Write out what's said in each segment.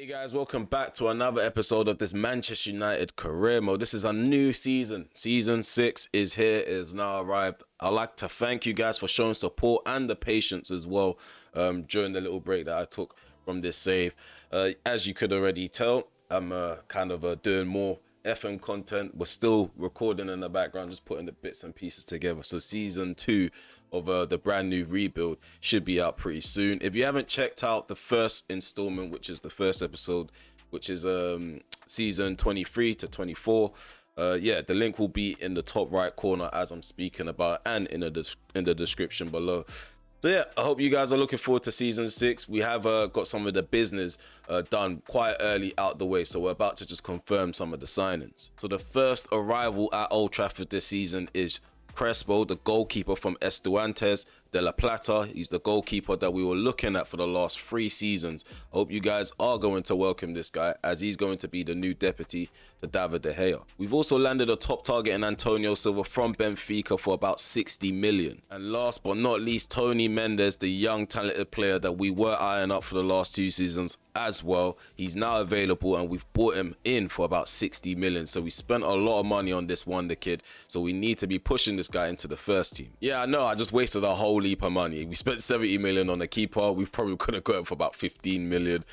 Hey guys, welcome back to another episode of this Manchester United career mode. This is a new season. Season 6 is here, it has now arrived. I'd like to thank you guys for showing support and the patience as well during the little break that I took from this save. As you could already tell, I'm doing more FM content. We're still recording in the background, just putting the bits and pieces together. So season 2 of the brand new rebuild should be out pretty soon. If you haven't checked out the first installment, which is the first episode, which is season 23 to 24, the link will be in the top right corner as I'm speaking about, and in the description below. So yeah, I hope you guys are looking forward to season 6. We have got some of the business done quite early out the way, so we're about to just confirm some of the signings. So the first arrival at Old Trafford this season is Crespo, the goalkeeper from Estudiantes de La Plata. He's the goalkeeper that we were looking at for the last 3 seasons. I hope you guys are going to welcome this guy, as he's going to be the new deputy to David De Gea. We've also landed a top target in Antonio Silva from Benfica for about 60 million. And last but not least, Tony Mendes, the young talented player that we were eyeing up for the last 2 seasons as well. He's now available and we've bought him in for about 60 million. So we spent a lot of money on this wonder kid. So we need to be pushing this guy into the first team. Yeah, I know, I just wasted a whole heap of money. We spent 70 million on a keeper. We probably could have got him for about 15 million.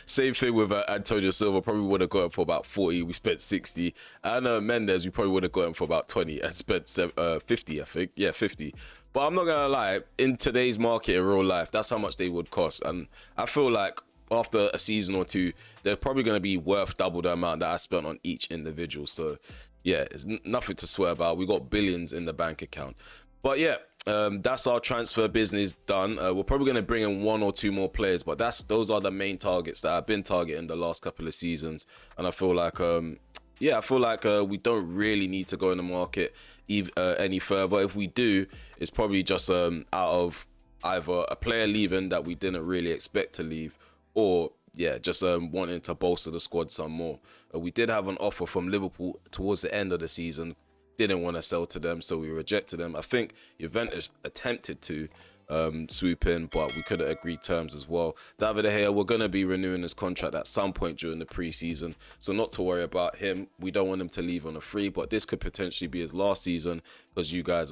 Same thing with Antonio Silva. Probably would have got him for about 40. We spent 60. And Mendes, we probably would have got him for about 20 and spent 50, I think. Yeah, 50. But I'm not going to lie, in today's market in real life, that's how much they would cost. And I feel like after a season or 2, they're probably going to be worth double the amount that I spent on each individual. So yeah, it's nothing to swear about. We got billions in the bank account. But yeah, that's our transfer business done. We're probably going to bring in 1 or 2 more players, but those are the main targets that I've been targeting the last couple of seasons. And I feel like we don't really need to go in the market any further. If we do, it's probably just out of either a player leaving that we didn't really expect to leave, or yeah, just wanting to bolster the squad some more. We did have an offer from Liverpool towards the end of the season. Didn't want to sell to them, so we rejected them. I think Juventus attempted to swoop in, but we couldn't agree terms as well. David De Gea, we're going to be renewing his contract at some point during the pre-season, so not to worry about him. We don't want him to leave on a free, but this could potentially be his last season, because you guys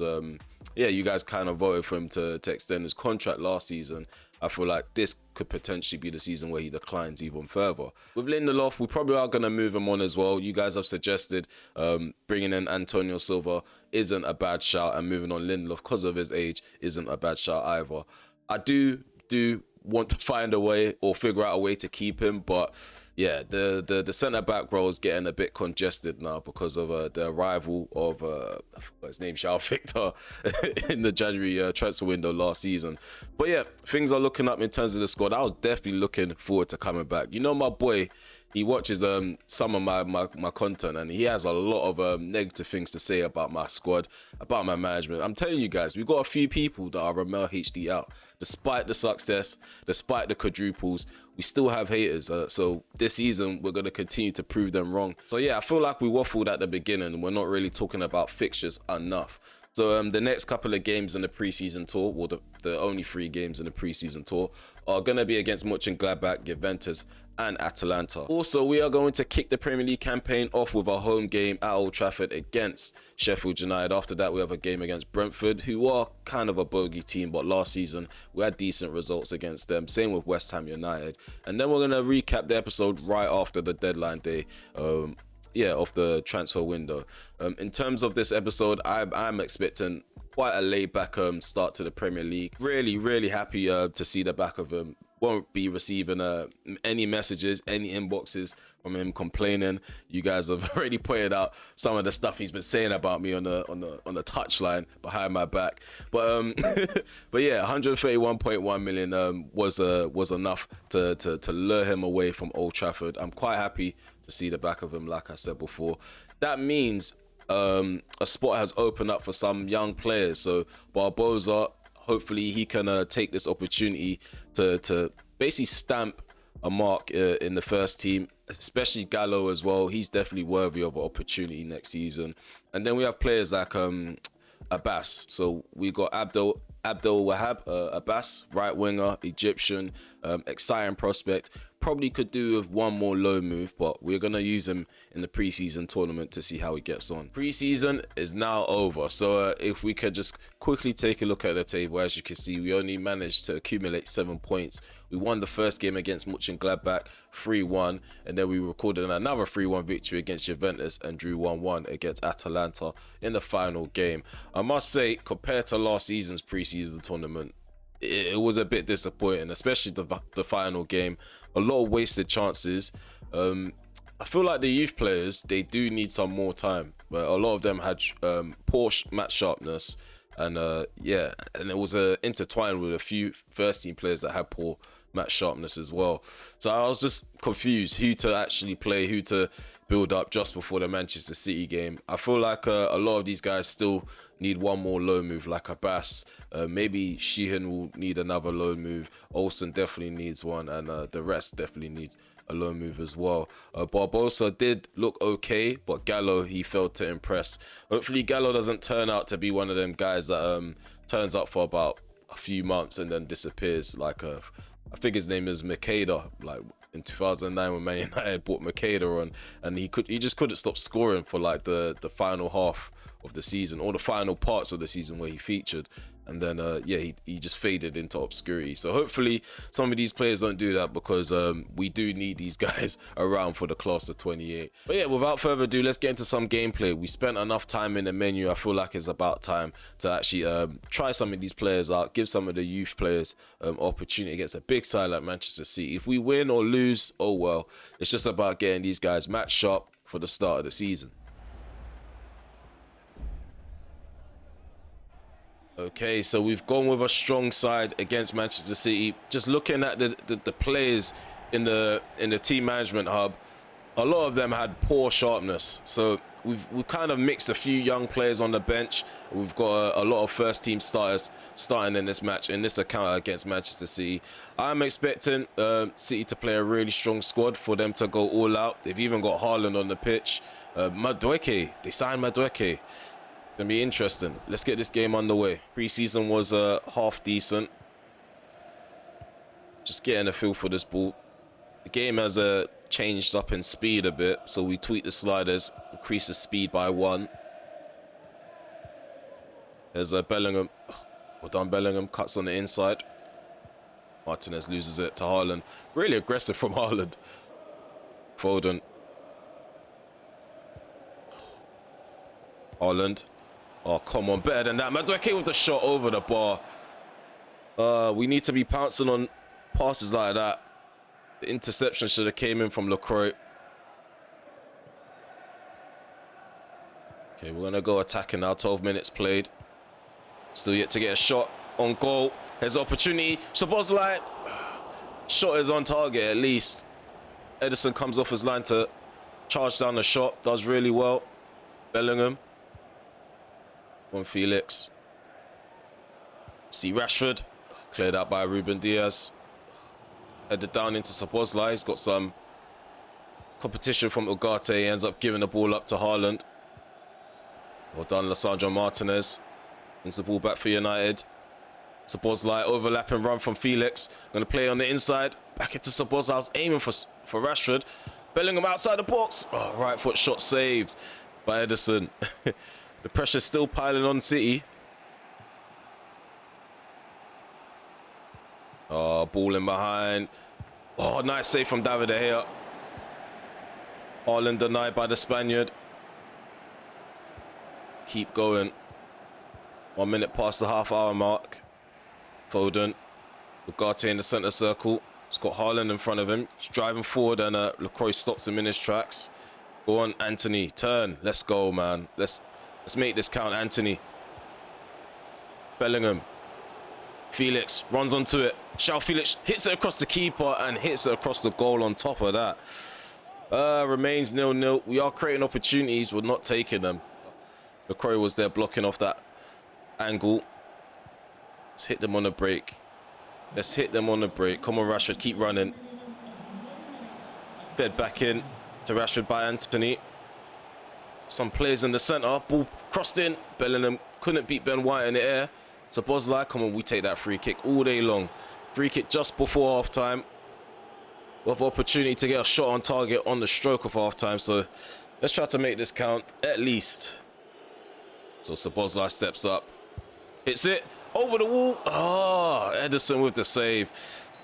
kind of voted for him to extend his contract last season. I feel like this could potentially be the season where he declines even further. With Lindelof, we probably are going to move him on as well. You guys have suggested bringing in Antonio Silva isn't a bad shout, and moving on Lindelof because of his age isn't a bad shout either. I do want to find a way or figure out a way to keep him, but yeah, the centre-back role is getting a bit congested now because of the arrival of I forgot his name, Shao Victor, in the January transfer window last season. But yeah, things are looking up in terms of the squad. I was definitely looking forward to coming back. You know, my boy, he watches some of my content, and he has a lot of negative things to say about my squad, about my management. I'm telling you guys, we've got a few people that are Remelhd HD out. Despite the success, despite the quadruples, we still have haters. So this season, we're going to continue to prove them wrong. So yeah, I feel like we waffled at the beginning, and we're not really talking about fixtures enough. So the next couple of games in the preseason tour, well, the only 3 games in the preseason tour, are going to be against Mönchengladbach, Juventus, and Atalanta. Also, we are going to kick the Premier League campaign off with a home game at Old Trafford against Sheffield United. After that, we have a game against Brentford, who are kind of a bogey team, but last season we had decent results against them. Same with West Ham United. And then we're going to recap the episode right after the deadline day of the transfer window. In terms of this episode, I'm expecting quite a laid-back start to the Premier League. Really happy to see the back of him. Won't be receiving any messages, any inboxes from him complaining. You guys have already pointed out some of the stuff he's been saying about me on the touchline behind my back. But but yeah, 131.1 million was enough to lure him away from Old Trafford. I'm quite happy to see the back of him, like I said before. That means a spot has opened up for some young players. So Barbosa, hopefully he can take this opportunity to basically stamp a mark in the first team, especially Gallo as well. He's definitely worthy of an opportunity next season. And then we have players like Abbas. So we got Abdul Wahab Abbas, right winger, Egyptian, exciting prospect. probably could do with one more loan move, but we're going to use him in the preseason tournament to see how he gets on. Preseason is now over, so if we could just quickly take a look at the table. As you can see, we only managed to accumulate 7 points. We won the first game against Mönchengladbach 3-1, and then we recorded another 3-1 victory against Juventus and drew 1-1 against Atalanta in the final game. I must say, compared to last season's preseason tournament, it was a bit disappointing, especially the final game. A lot of wasted chances. I feel like the youth players, they do need some more time, but a lot of them had poor match sharpness, and yeah, and it was intertwined with a few first team players that had poor match sharpness as well. So I was just confused who to actually play, who to build up just before the Manchester City game. I feel like a lot of these guys still need one more loan move, like Abbas. Maybe Sheehan will need another loan move. Olsen definitely needs one, and the rest definitely needs a loan move as well. Barbosa did look okay, but Gallo, he failed to impress. Hopefully Gallo doesn't turn out to be one of them guys that turns up for about a few months and then disappears. Like I think his name is Makeda, like in 2009 when Man United bought Makeda on, and he just couldn't stop scoring for like the final half of the season, or the final parts of the season where he featured, and then yeah, he just faded into obscurity. So hopefully some of these players don't do that, because we do need these guys around for the class of 28. But yeah, without further ado, let's get into some gameplay. We spent enough time in the menu. I feel like it's about time to actually try some of these players out, give some of the youth players opportunity against a big side like Manchester City. If we win or lose, oh well, it's just about getting these guys match sharp for the start of the season. Okay, so we've gone with a strong side against Manchester City. Just looking at the players in the team management hub, a lot of them had poor sharpness. So we've kind of mixed a few young players on the bench. We've got a lot of first team starters starting in this match, in this account against Manchester City. I'm expecting City to play a really strong squad, for them to go all out. They've even got Haaland on the pitch. Madueke, they signed Madueke. Gonna be interesting. Let's get this game underway. Preseason was half decent. Just getting a feel for this ball. The game has changed up in speed a bit, so we tweak the sliders, increase the speed by 1. There's Bellingham. Well done, Bellingham. Cuts on the inside. Martinez loses it to Haaland. Really aggressive from Haaland. Foden. Haaland. Oh, come on, better than that. Madueke with the shot over the bar. We need to be pouncing on passes like that. The interception should have came in from LaCroix. Okay, we're going to go attacking now. 12 minutes played. Still yet to get a shot on goal. Here's opportunity. Szoboszlai. Shot is on target at least. Ederson comes off his line to charge down the shot. Does really well. Bellingham. On Felix. See Rashford. Cleared out by Ruben Diaz. Headed down into Szoboszlai. He's got some competition from Ugarte. He ends up giving the ball up to Haaland. Well done, Lisandro Martinez. Wins the ball back for United. Szoboszlai overlapping run from Felix. Going to play on the inside. Back into Szoboszlai. I was aiming for Rashford. Bellingham outside the box. Oh, right foot shot saved by Ederson. The pressure's still piling on City. Oh, ball in behind. Oh, nice save from David De Gea. Haaland denied by the Spaniard. Keep going. 1 minute past the half-hour mark. Foden. Ugarte in the centre circle. He's got Haaland in front of him. He's driving forward, and LaCroix stops him in his tracks. Go on, Anthony. Turn. Let's go, man. Let's make this count, Anthony. Bellingham. Felix runs onto it. João Felix hits it across the keeper and hits it across the goal on top of that. Remains 0-0. We are creating opportunities. We're not taking them. LaCroix was there blocking off that angle. Let's hit them on the break. Let's hit them on the break. Come on, Rashford. Keep running. Fed back in to Rashford by Anthony. Some players in the centre. Ball crossed in. Bellingham couldn't beat Ben White in the air. So Szoboszlai, come on, we take that free kick all day long. Free kick just before half time. with opportunity to get a shot on target on the stroke of half-time. So let's try to make this count at least. So Szoboszlai steps up. Hits it. Over the wall. Oh, Ederson with the save.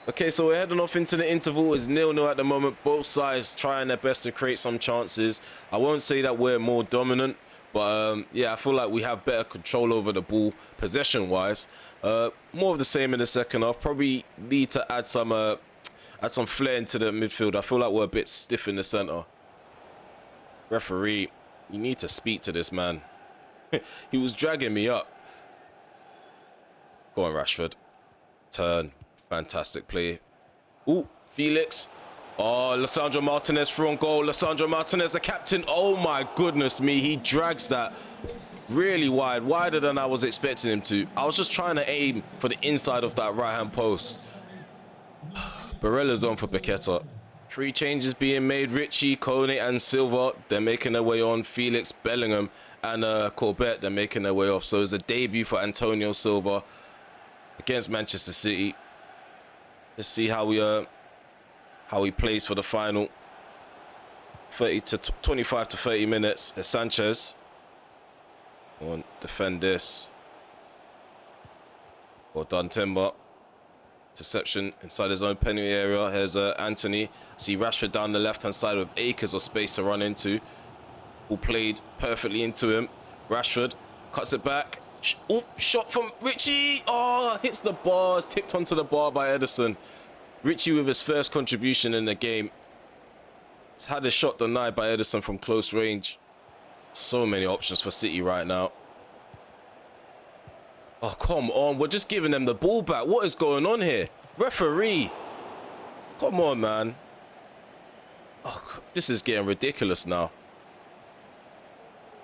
Okay, so we're heading off into the interval. It's 0-0 at the moment. Both sides trying their best to create some chances. I won't say that we're more dominant, but yeah, I feel like we have better control over the ball possession-wise. More of the same in the second half. Probably need to add some flair into the midfield. I feel like we're a bit stiff in the centre. Referee, you need to speak to this man. He was dragging me up. Go on, Rashford. Turn. Fantastic play. Ooh, Felix. Oh, Lisandro Martinez through on goal. Lisandro Martinez, the captain. Oh my goodness me. He drags that really wide. Wider than I was expecting him to. I was just trying to aim for the inside of that right-hand post. Barella's on for Paqueta. 3 changes being made. Richie, Kone and Silva. They're making their way on. Felix, Bellingham and Corbett. They're making their way off. So it's a debut for Antonio Silva against Manchester City. Let's see how he plays for the final 25 to 30 minutes. Sanchez. Go on, defend this. Well done, Timber. Interception inside his own penalty area. Here's Anthony. See Rashford down the left-hand side with acres of space to run into. All played perfectly into him. Rashford cuts it back. Oh, shot from Richie. Oh, hits the bar. It's tipped onto the bar by Ederson. Richie with his first contribution in the game. He's had a shot denied by Ederson from close range. So many options for City right now. Oh, come on. We're just giving them the ball back. What is going on here? Referee. Come on, man. Oh, this is getting ridiculous now.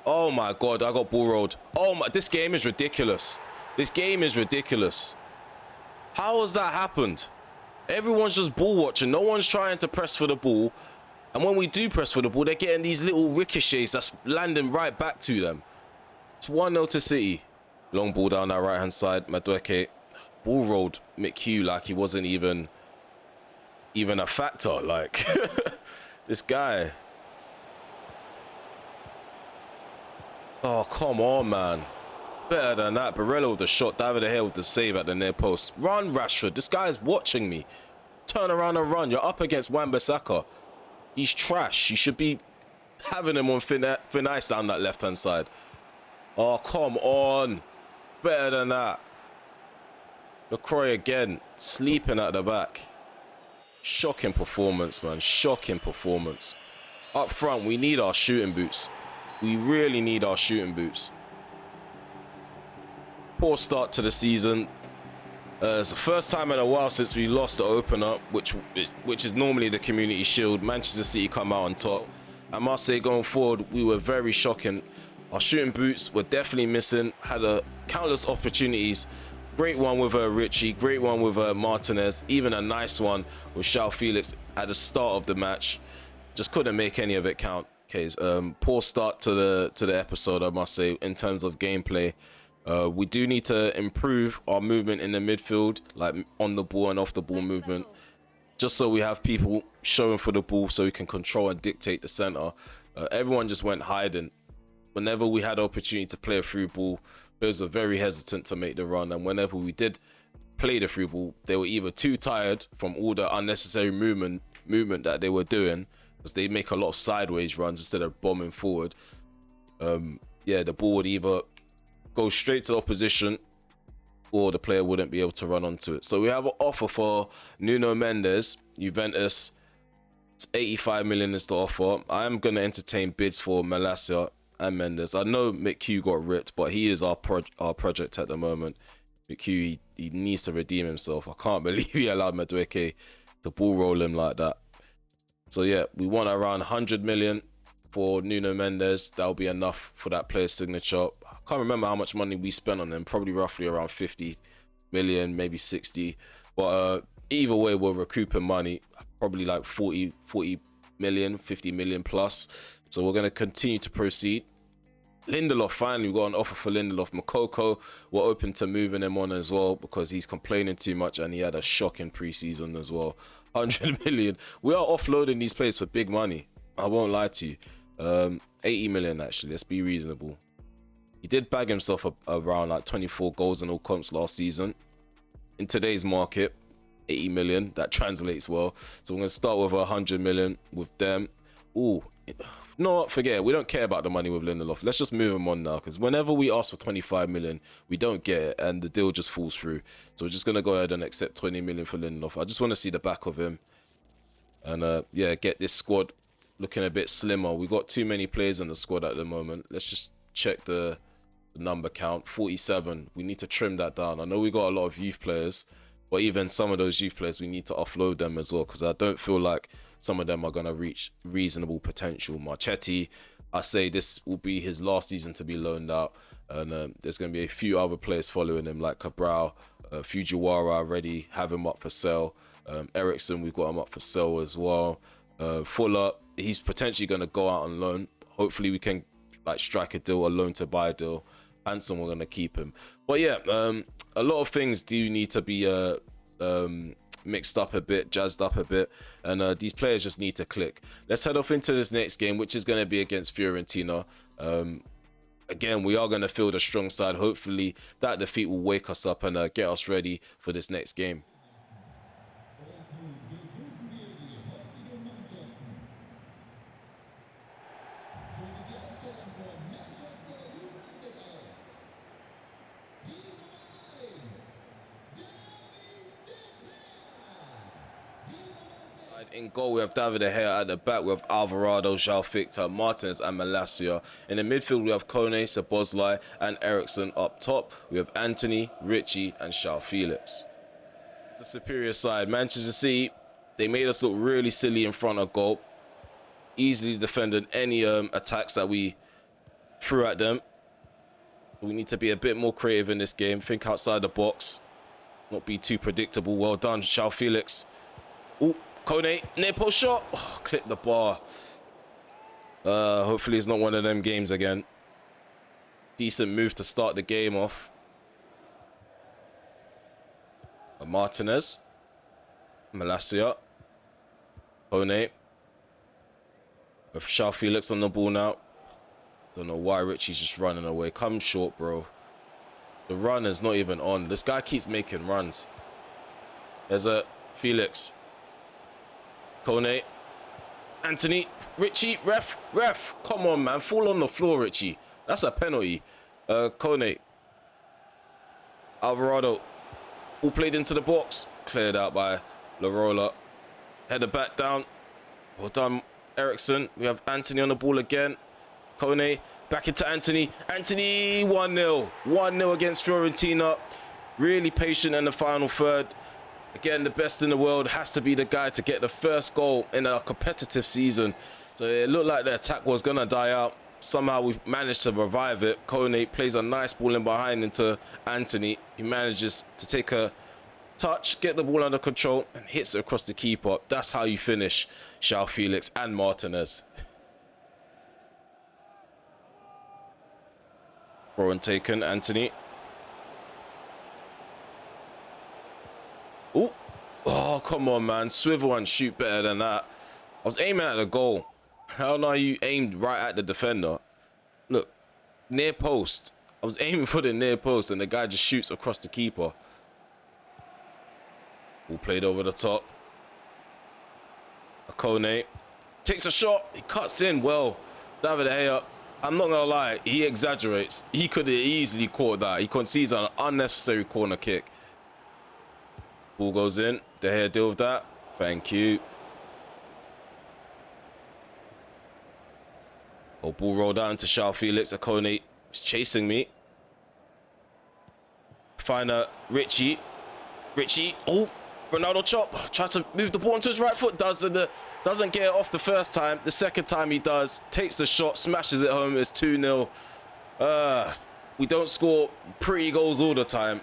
Oh my God, I got ball rolled. Oh my, this game is ridiculous. This game is ridiculous. How has that happened? Everyone's just ball watching. No one's trying to press for the ball. And when we do press for the ball, they're getting these little ricochets that's landing right back to them. It's 1-0 to City. Long ball down that right-hand side. Madueke ball rolled McHugh like he wasn't even a factor. Like, this guy. Oh, come on, man. Better than that. Barella with the shot. David De Gea with the save at the near post. Run, Rashford. This guy's watching me. Turn around and run. You're up against Wan-Bissaka. He's trash. You should be having him on thin ice down that left-hand side. Oh, come on. Better than that. LaCroix again. Sleeping at the back. Shocking performance, man. Shocking performance. Up front, we need our shooting boots. We really need our shooting boots. Poor start to the season. It's the first time in a while since we lost the opener, which is normally the Community Shield. Manchester City come out on top. I must say, going forward, we were very shocking. Our shooting boots were definitely missing. Had countless opportunities. Great one with Richie. Great one with Martinez. Even a nice one with João Felix at the start of the match. Just couldn't make any of it count. Okay, poor start to the episode, I must say, in terms of gameplay. We do need to improve our movement in the midfield, like on the ball and off the ball movement, just so we have people showing for the ball so we can control and dictate the center. Everyone just went hiding. Whenever we had opportunity to play a through ball, players were very hesitant to make the run, and whenever we did play the through ball, they were either too tired from all the unnecessary movement that they were doing, because they make a lot of sideways runs instead of bombing forward. Yeah, the ball would either go straight to the opposition or the player wouldn't be able to run onto it. So we have an offer for Nuno Mendes, Juventus. It's 85 million is the offer. I am going to entertain bids for Malacia and Mendes. I know McHugh got ripped, but he is our project at the moment. McHugh, he needs to redeem himself. I can't believe he allowed Madueke to ball roll him like that. So yeah, we want around 100 million for Nuno Mendes. That'll be enough for that player's signature. I can't remember how much money we spent on him. Probably roughly around 50 million, maybe 60. But either way, we're recouping money. Probably like 40 million, 50 million plus. So we're going to continue to proceed. Lindelof, finally, we got an offer for Lindelof. Moukoko, we're open to moving him on as well because he's complaining too much and he had a shocking pre-season as well. 100 million. We are offloading these players for big money. I won't lie to you. 80 million actually. Let's be reasonable. He did bag himself around like 24 goals in all comps last season. In today's market, 80 million, that translates well. So we're going to start with 100 million with them. Ooh, no, forget it. We don't care about the money with Lindelof. Let's just move him on now, because whenever we ask for 25 million, we don't get it, and the deal just falls through. So we're just going to go ahead and accept 20 million for Lindelof. I just want to see the back of him. And yeah, get this squad looking a bit slimmer. We've got too many players in the squad at the moment. Let's just check the number count. 47. We need to trim that down. I know we got a lot of youth players, but even some of those youth players, we need to offload them as well, because I don't feel like some of them are going to reach reasonable potential. Marchetti, I say this will be his last season to be loaned out, and there's going to be a few other players following him, like Cabral, Fujiwara already have him up for sale. Ericsson, we've got him up for sale as well. Fuller, he's potentially going to go out on loan. Hopefully we can like strike a deal, a loan to buy deal. Hanson, we're going to keep him. But yeah, a lot of things do need to be mixed up a bit, jazzed up a bit, and these players just need to click. Let's head off into this next game, which is going to be against Fiorentina. Again, we are going to field a strong side. Hopefully that defeat will wake us up and get us ready for this next game. In goal, we have David De Gea. At the back, we have Alvarado, João Victor, Martinez, and Malacia. In the midfield, we have Kone, Szoboszlai, and Ericsson. Up top, we have Anthony, Richie, and João Felix. It's the superior side. Manchester City, they made us look really silly in front of goal. Easily defended any attacks that we threw at them. We need to be a bit more creative in this game. Think outside the box. Not be too predictable. Well done, João Felix. Ooh. Kone, near post shot. Oh, clip the bar. Hopefully it's not one of them games again. Decent move to start the game off. Martinez. Malacia. Kone. With João Felix on the ball now. Don't know why Richie's just running away. Come short, bro. The run is not even on. This guy keeps making runs. There's a Felix. Kone, Anthony, Richie, ref, come on, man, fall on the floor, Richie. That's a penalty. Kone, Alvarado, all played into the box, cleared out by Larola. Header back down. Well done, Ericsson. We have Anthony on the ball again. Kone, back into Anthony. Anthony, 1-0. 1-0 against Fiorentina. Really patient in the final third. Again, the best in the world has to be the guy to get the first goal in a competitive season. So it looked like the attack was going to die out. Somehow we managed to revive it. Kone plays a nice ball in behind into Anthony. He manages to take a touch, get the ball under control, and hits it across the keeper. That's how you finish João Felix and Martinez. Throw and taken, Anthony. Ooh. Oh, come on, man. Swivel and shoot better than that. I was aiming at the goal. How now you aimed right at the defender? Look, near post. I was aiming for the near post and the guy just shoots across the keeper. All played over the top. Kone takes a shot. He cuts in well. David De Gea, I'm not going to lie, he exaggerates. He could have easily caught that. He concedes an unnecessary corner kick. Ball goes in. De Gea deal with that. Thank you. Oh, ball rolled out into João Felix. Kone is chasing me. Find Richie. Richie. Oh, Ronaldo chop. Tries to move the ball onto his right foot. Doesn't get it off the first time. The second time he does. Takes the shot. Smashes it home. It's 2-0. We don't score pretty goals all the time.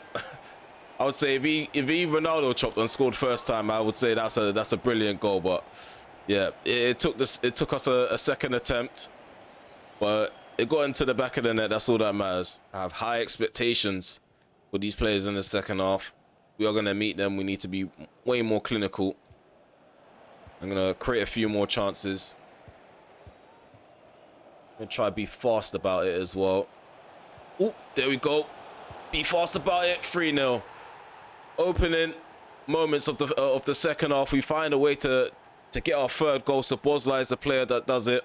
I would say if he Ronaldo chopped and scored first time, I would say that's a brilliant goal. But yeah, it took us a second attempt, but it got into the back of the net. That's all that matters. I have high expectations for these players in the second half. We are going to meet them. We need to be way more clinical. I'm going to create a few more chances. I'm going to try to be fast about it as well. Oh, there we go. Be fast about it. 3-0. Opening moments of the second half. We find a way to get our third goal. So Bozla is the player that does it.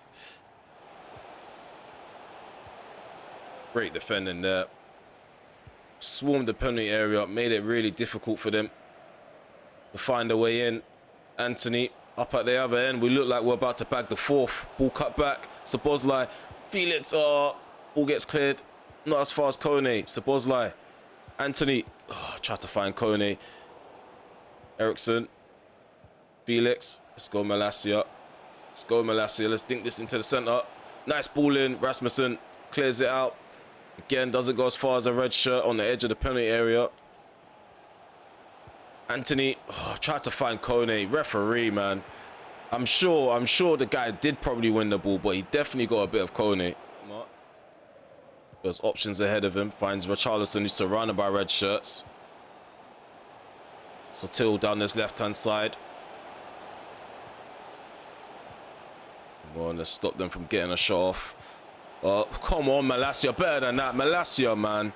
Great defending there. Swarmed the penalty area. Made it really difficult for them to find a way in. Anthony up at the other end. We look like we're about to bag the fourth. Ball cut back. Szoboszlai. Felix. Oh, ball gets cleared. Not as far as Kone. Szoboszlai. Anthony. Oh, tried to find Kone. Eriksson. Felix. Let's go Malacia. Let's go Malacia. Let's dink this into the centre. Nice ball in. Rasmussen clears it out. Again, doesn't go as far as a red shirt on the edge of the penalty area. Anthony, tried to find Kone. Referee, man. I'm sure the guy did probably win the ball, but he definitely got a bit of Kone. There's options ahead of him. Finds Richarlison, who's surrounded by red shirts. Sotil down this left-hand side. Come on, let's stop them from getting a shot off. Oh, come on, Malacia. Better than that. Malacia, man.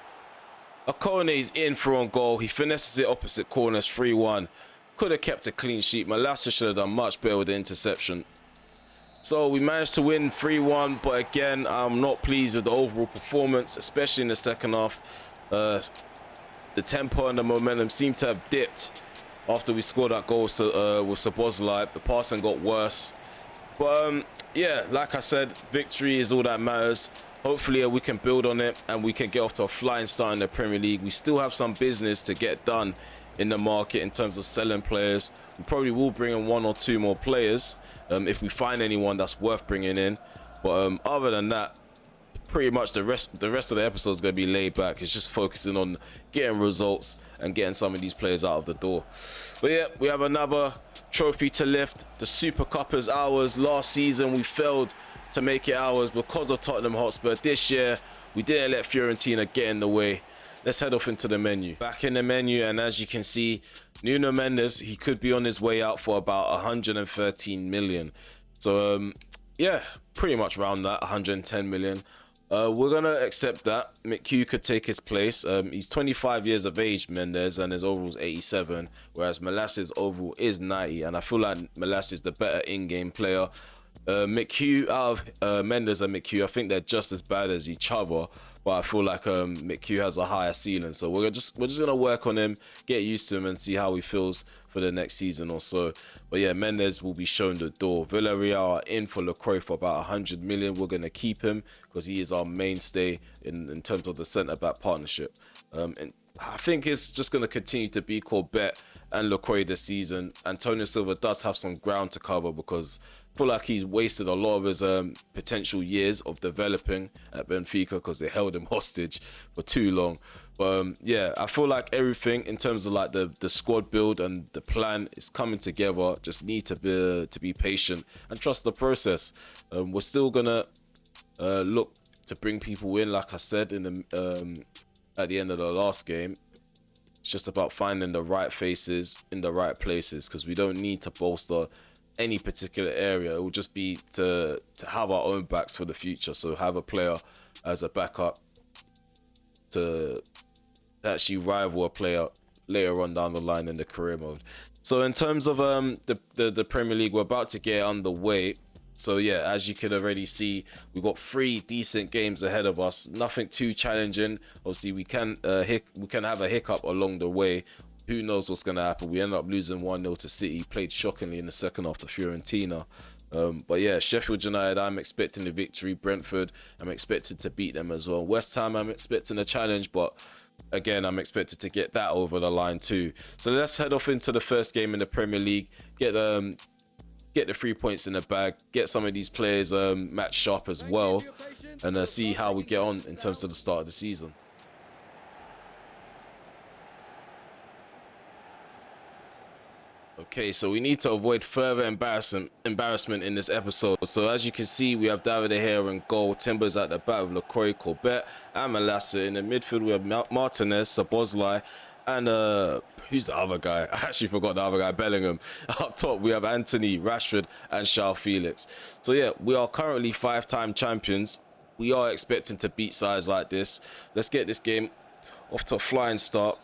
Okone's in for on goal. He finesses it opposite corners. 3-1. Could have kept a clean sheet. Malacia should have done much better with the interception. So we managed to win 3-1. But again, I'm not pleased with the overall performance, especially in the second half. The tempo and the momentum seemed to have dipped after we scored that goal with Szoboszlai. The passing got worse. But yeah, like I said, victory is all that matters. Hopefully we can build on it and we can get off to a flying start in the Premier League. We still have some business to get done in the market in terms of selling players. We probably will bring in 1 or 2 more players if we find anyone that's worth bringing in. But other than that, pretty much the rest of the episode is going to be laid back. It's just focusing on getting results and getting some of these players out of the door. But yeah, we have another trophy to lift. The Super Cup is ours. Last season we failed to make it ours because of Tottenham Hotspur. This year we didn't let Fiorentina get in the way. Let's head off into the menu. Back in the menu, and as you can see, Nuno Mendes, he could be on his way out for about 113 million. So yeah, pretty much around that, 110 million. We're gonna accept that. McHugh could take his place. He's 25 years of age, Mendes, and his overall is 87, whereas Malacia's overall is 90, and I feel like Malacia is the better in-game player. McHugh, out of Mendes and McHugh, I think they're just as bad as each other, but I feel like McHugh has a higher ceiling, so we're just gonna work on him, get used to him, and see how he feels for the next season or so. But yeah, Mendes will be shown the door. Villarreal are in for Lacroix for about 100 million. We're gonna keep him because he is our mainstay in terms of the centre back partnership. And I think it's just gonna continue to be Corbett and Lacroix this season. Antonio Silva does have some ground to cover because I feel like he's wasted a lot of his potential years of developing at Benfica because they held him hostage for too long. But yeah, I feel like everything in terms of like the squad build and the plan is coming together. Just need to be patient and trust the process. We're still gonna look to bring people in, like I said in the at the end of the last game. It's just about finding the right faces in the right places because we don't need to bolster any particular area. It will just be to have our own backs for the future. So have a player as a backup to actually rival a player later on down the line in the career mode. So in terms of the Premier League, we're about to get underway. So yeah, as you can already see, we've got 3 decent games ahead of us. Nothing too challenging. Obviously, we can have a hiccup along the way. Who knows what's going to happen? We end up losing 1-0 to City. Played shockingly in the second half to Fiorentina. But yeah, Sheffield United, I'm expecting a victory. Brentford, I'm expected to beat them as well. West Ham, I'm expecting a challenge, but again, I'm expected to get that over the line too. So let's head off into the first game in the Premier League. Get the 3 points in the bag. Get some of these players match sharp as well, and see how we get on in terms of the start of the season. Okay, so we need to avoid further embarrassment in this episode. So as you can see, we have David De Gea in goal, Timbers at the back with Lacroix, Corbett, and Malacia. In the midfield, we have Martinez, Szoboszlai, and who's the other guy? I actually forgot the other guy, Bellingham. Up top, we have Anthony, Rashford, and João Felix. So yeah, we are currently 5-time champions. We are expecting to beat sides like this. Let's get this game off to a flying start,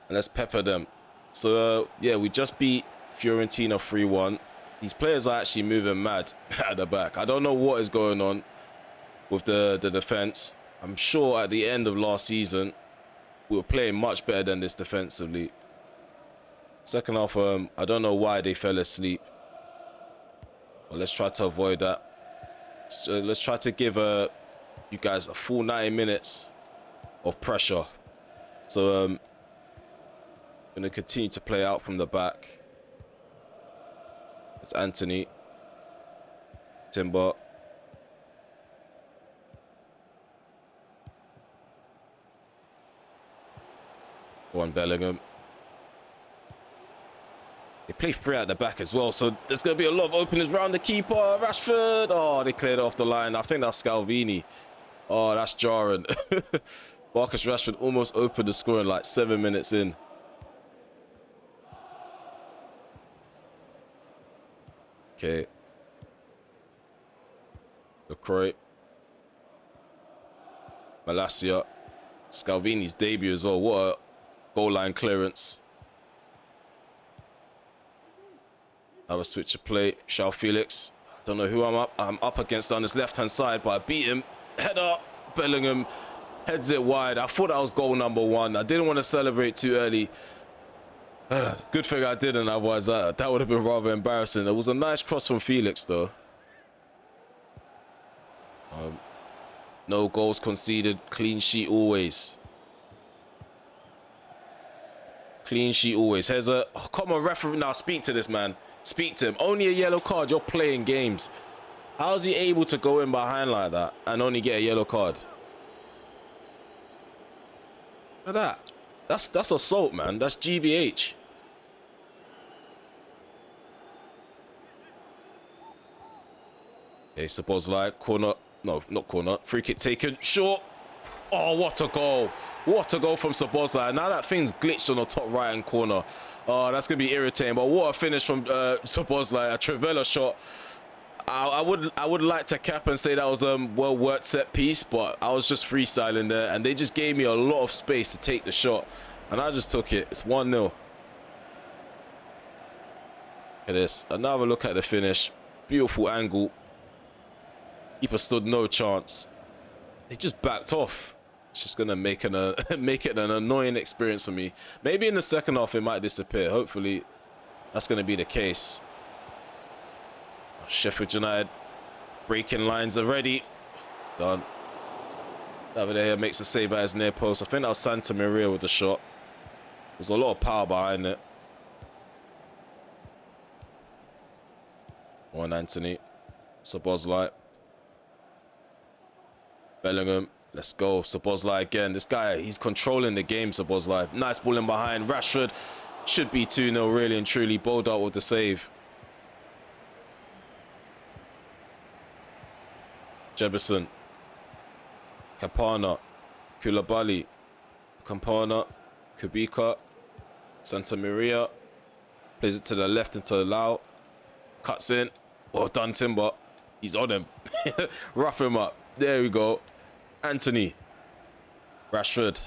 and let's pepper them. So yeah, we just beat Fiorentina 3-1. These players are actually moving mad at the back. I don't know what is going on with the defense. I'm sure at the end of last season, we were playing much better than this defensively. Second half, I don't know why they fell asleep. But let's try to avoid that. So let's try to give you guys a full 90 minutes of pressure. So I'm going to continue to play out from the back. It's Anthony. Timber. One Bellingham. They play three at the back as well, so there's going to be a lot of openings around the keeper. Rashford. Oh, they cleared it off the line. I think that's Scalvini. Oh, that's jarring. Marcus Rashford almost opened the score in like 7 minutes in. Okay. LaCroix. Malacia. Scalvini's debut as well. What a goal line clearance. Have a switch of play. João Felix. Don't know who I'm up against on this left-hand side, but I beat him. Header. Bellingham heads it wide. I thought that was goal number 1. I didn't want to celebrate too early. Good thing I didn't, otherwise that would have been rather embarrassing. It was a nice cross from Felix, though. No goals conceded. Clean sheet always. Clean sheet always. Here's a... Oh, come on, referee. Now, speak to this man. Speak to him. Only a yellow card. You're playing games. How is he able to go in behind like that and only get a yellow card? Look at that. That's assault, man. That's GBH. Okay, suppose like corner. No, not corner. Free kick taken. Short. Oh, what a goal. What a goal from Szoboszlai. Now that thing's glitched on the top right-hand corner. Oh, that's going to be irritating. But what a finish from Szoboszlai. A Trivela shot. I would like to cap and say that was a well-worked set piece, but I was just freestyling there. And they just gave me a lot of space to take the shot. And I just took it. It's 1-0. Look at this. Another look at the finish. Beautiful angle. Keeper stood no chance. They just backed off. It's just gonna make it an annoying experience for me. Maybe in the second half it might disappear. Hopefully that's gonna be the case. Oh, Sheffield United breaking lines already. Done. Over there makes a save at his near post. I think that was Santa Maria with the shot. There's a lot of power behind it. One Anthony. Szoboszlai. Bellingham, let's go. Szoboszlai again. This guy, he's controlling the game, Szoboszlai. Nice ball in behind. Rashford should be 2-0, really and truly. Bodart with the save. Jefferson. Campana. Koulibaly. Campana. Kubica. Santa Maria. Plays it to the left into the Lau. Cuts in. Well done, Timber. He's on him. Rough him up. There we go. Anthony. Rashford.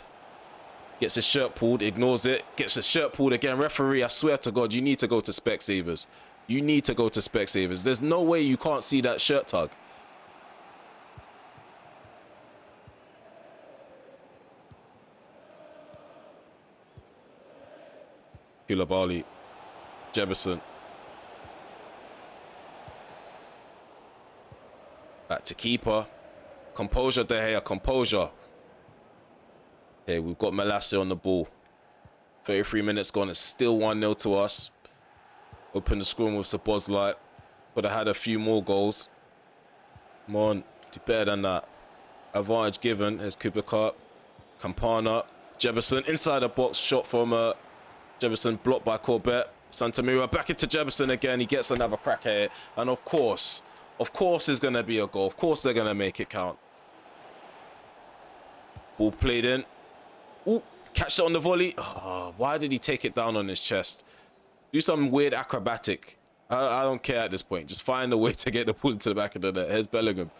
Gets his shirt pulled. Ignores it. Gets his shirt pulled again. Referee, I swear to God, you need to go to Specsavers. You need to go to Specsavers. There's no way you can't see that shirt tug. Koulibaly. Jefferson. Back to keeper. Composure, De Gea, composure. Okay, we've got Malacia on the ball. 33 minutes gone. It's still 1-0 to us. Open the scoring with Szoboszlai. Could have had a few more goals. Come on, do better than that. Advantage given. Here's Kubica. Campana. Jefferson inside the box. Shot from Jefferson, blocked by Corbett. Santamira back into Jefferson again. He gets another crack at it. And of course there's going to be a goal. Of course they're going to make it count. Ball played in. Ooh, Catch it on the volley. Oh, why did he take it down on his chest? Do some weird acrobatic. I don't care at this point. Just find a way to get the ball into the back of the net. Here's Bellingham.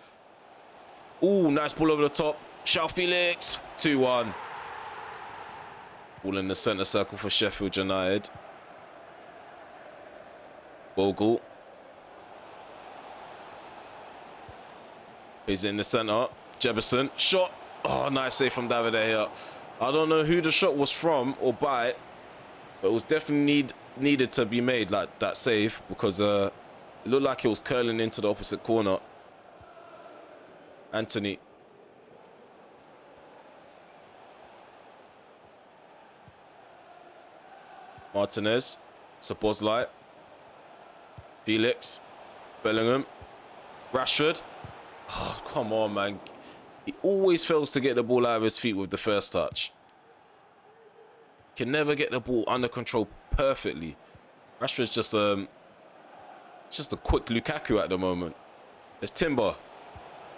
Ooh, nice ball over the top. João Felix. 2-1. Ball in the centre circle for Sheffield United. Bogle. He's in the centre. Jefferson. Shot. Oh, nice save from David De Gea. I don't know who the shot was from or by, but it was definitely needed to be made, like that save, because it looked like it was curling into the opposite corner. Anthony. Martinez. Szoboszlai. Felix. Bellingham. Rashford. Oh, come on, man. He always fails to get the ball out of his feet with the first touch. Can never get the ball under control perfectly. Rashford's just a quick Lukaku at the moment. There's Timber.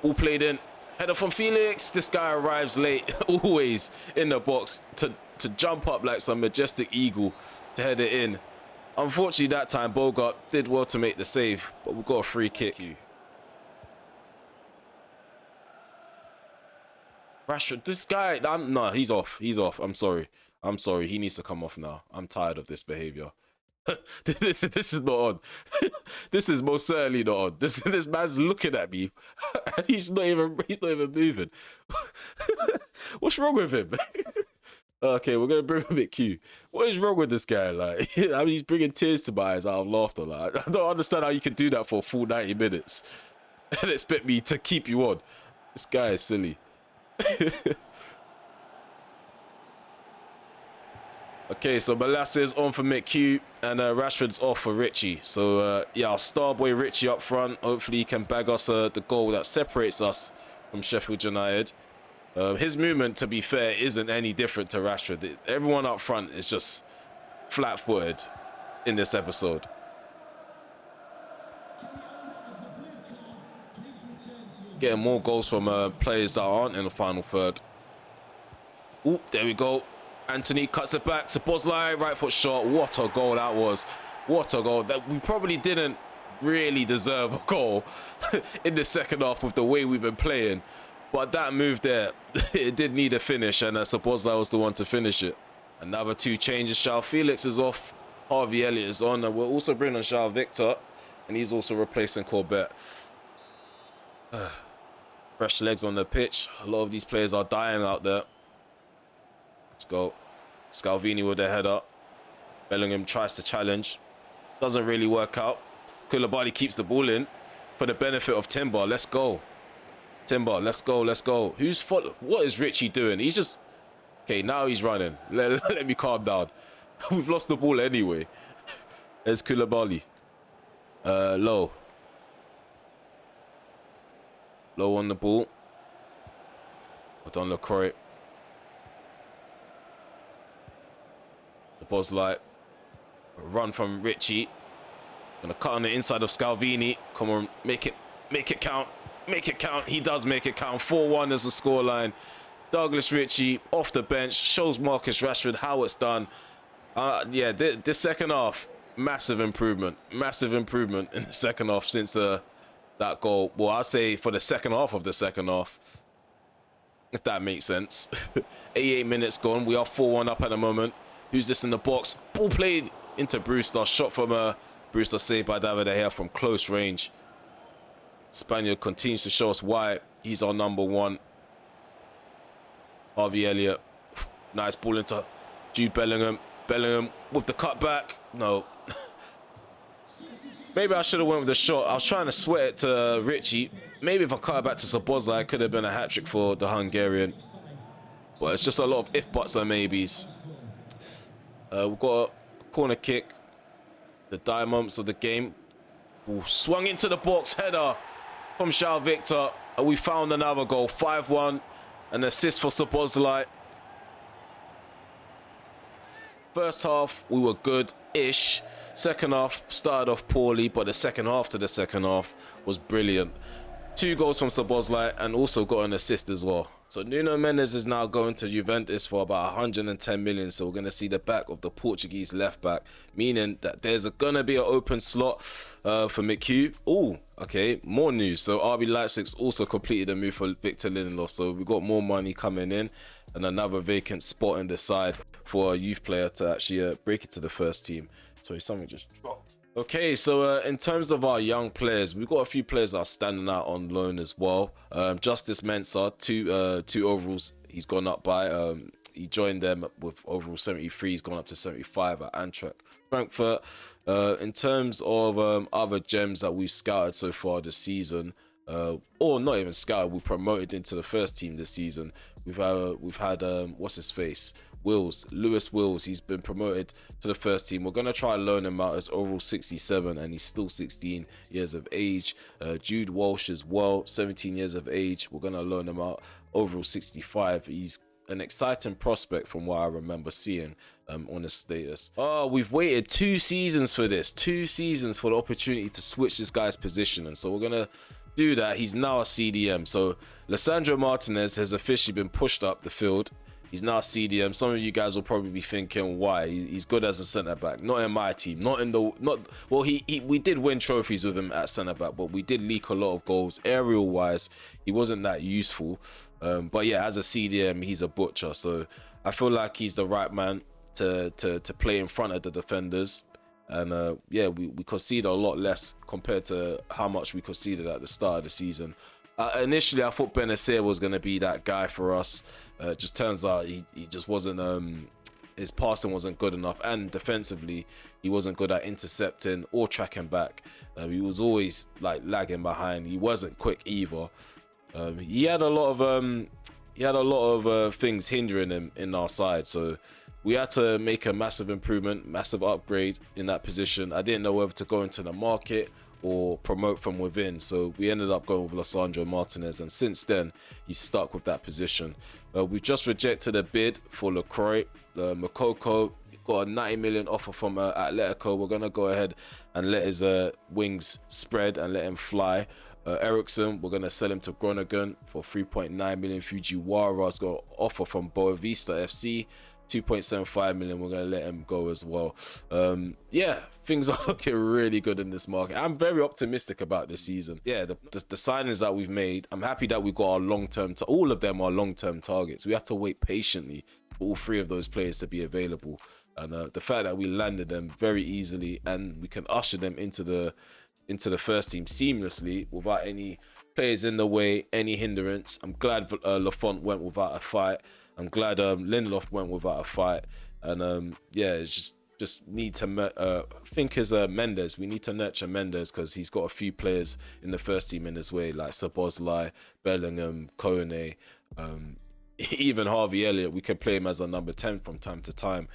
All played in. Header from Felix. This guy arrives late, always in the box to jump up like some majestic eagle to head it in. Unfortunately, that time Bogart did well to make the save, but we've got a free kick. Rashford, this guy, no, he's off. He's off. I'm sorry. He needs to come off now. I'm tired of this behavior. this is not on. This is most certainly not on. This man's looking at me, and he's not even moving. What's wrong with him? Okay, we're gonna bring him at Q. What is wrong with this guy? Like, I mean, he's bringing tears to my eyes out of laughter. Like, I don't understand how you can do that for a full 90 minutes and expect me to keep you on. This guy is silly. Okay, so Balassi on for McHugh and Rashford's off for Richie. So yeah, our star boy Richie up front. Hopefully he can bag us the goal that separates us from Sheffield United. His movement, to be fair, isn't any different to Rashford. Everyone up front is just flat-footed in this episode. Getting more goals from players that aren't in the final third. Ooh, there we go. Anthony cuts it back to Szoboszlai, right foot shot. What a goal that was. What a goal. That we probably didn't really deserve a goal in the second half with the way we've been playing. But that move there, it did need a finish, and Szoboszlai was the one to finish it. Another two changes. João Felix is off. Harvey Elliott is on. And we're also bringing on João Victor, and he's also replacing Corbett. Fresh legs on the pitch. A lot of these players are dying out there. Let's go. Scalvini with the header. Bellingham tries to challenge. Doesn't really work out. Koulibaly keeps the ball in for the benefit of Timber. Let's go. Timber, let's go, let's go. What is Richie doing? He's just... Okay, now he's running. Let me calm down. We've lost the ball anyway. There's Koulibaly. Low. Low on the ball. Well done, LaCroix. Szoboszlai. Run from Richie. Gonna cut on the inside of Scalvini. Come on, make it count. Make it count. He does make it count. 4-1 is the scoreline. Douglas Ritchie off the bench. Shows Marcus Rashford how it's done. Yeah, this second half, massive improvement. Massive improvement in the second half since that goal. Well, I'll say for the second half of the second half, if that makes sense. 88 minutes gone. We are 4-1 up at the moment. Who's this in the box? Ball played into Brewster. Shot from Brewster, saved by David De Gea from close range. Spaniard continues to show us why he's our number one. Harvey Elliott. Nice ball into Jude Bellingham. Bellingham with the cutback. No. Maybe I should have went with the shot. I was trying to sweat it to Richie. Maybe if I cut it back to Szoboszlai, it could have been a hat-trick for the Hungarian. But it's just a lot of if, buts, and maybes. We've got a corner kick. The dire moments of the game. Ooh, swung into the box. Header from João Victor. And we found another goal. 5-1. An assist for Szoboszlai. First half, we were good-ish. Second half, started off poorly, but the second half to the second half was brilliant. 2 goals from Szoboszlai and also got an assist as well. So Nuno Mendes is now going to Juventus for about 110 million. So we're going to see the back of the Portuguese left back, meaning that there's going to be an open slot for McHugh. Oh, okay, more news. So RB Leipzig's also completed a move for Victor Lindelof. So we've got more money coming in and another vacant spot in the side for a youth player to actually break it to the first team. Sorry, something just dropped. Okay, so in terms of our young players, we've got a few players that are standing out on loan as well. Justice Mensah, two overalls he's gone up by. He joined them with overall 73. He's gone up to 75 at Antwerp. Frankfurt. In terms of other gems that we've scouted so far this season, or not even scouted, we promoted into the first team this season. We've had what's his face? Lewis Wills, he's been promoted to the first team. We're going to try and loan him out as overall 67 and he's still 16 years of age. Jude Walsh as well, 17 years of age. We're going to loan him out overall 65. He's an exciting prospect from what I remember seeing on his status. Oh, we've waited 2 seasons for this. 2 seasons for the opportunity to switch this guy's position. And so we're going to do that. He's now a CDM. So Lisandro Martinez has officially been pushed up the field. He's now CDM. Some of you guys will probably be thinking, why? He's good as a centre back. Not in my team. Well, we did win trophies with him at centre back, but we did leak a lot of goals. Aerial wise, he wasn't that useful. But yeah, as a CDM, he's a butcher. So I feel like he's the right man to play in front of the defenders. And yeah, we conceded a lot less compared to how much we conceded at the start of the season. Initially, I thought Benacer was going to be that guy for us. Just turns out he just wasn't. His passing wasn't good enough, and defensively, he wasn't good at intercepting or tracking back. He was always like lagging behind. He wasn't quick either. He had a lot of things hindering him in our side. So we had to make a massive improvement, massive upgrade in that position. I didn't know whether to go into the market or promote from within, so we ended up going with Lisandro Martinez, and since then he's stuck with that position. We've just rejected a bid for LaCroix. Makoko got a 90 million offer from Atletico. We're gonna go ahead and let his wings spread and let him fly. Ericsson, we're gonna sell him to Groningen for 3.9 million. Fujiwara's got an offer from Boavista FC, 2.75 million. We're going to let him go as well. Yeah, things are looking really good in this market. I'm very optimistic about this season. Yeah, the signings that we've made, I'm happy that we got our long-term, all of them are long-term targets. We have to wait patiently for all 3 of those players to be available. And the fact that we landed them very easily and we can usher them into the first team seamlessly without any players in the way, any hindrance. I'm glad Lafont went without a fight. I'm glad Lindelof went without a fight, and yeah, it's just need to I think is Mendes. We need to nurture Mendes because he's got a few players in the first team in his way, like Szoboszlai, Bellingham, Kone, even Harvey Elliott. We can play him as a number 10 from time to time.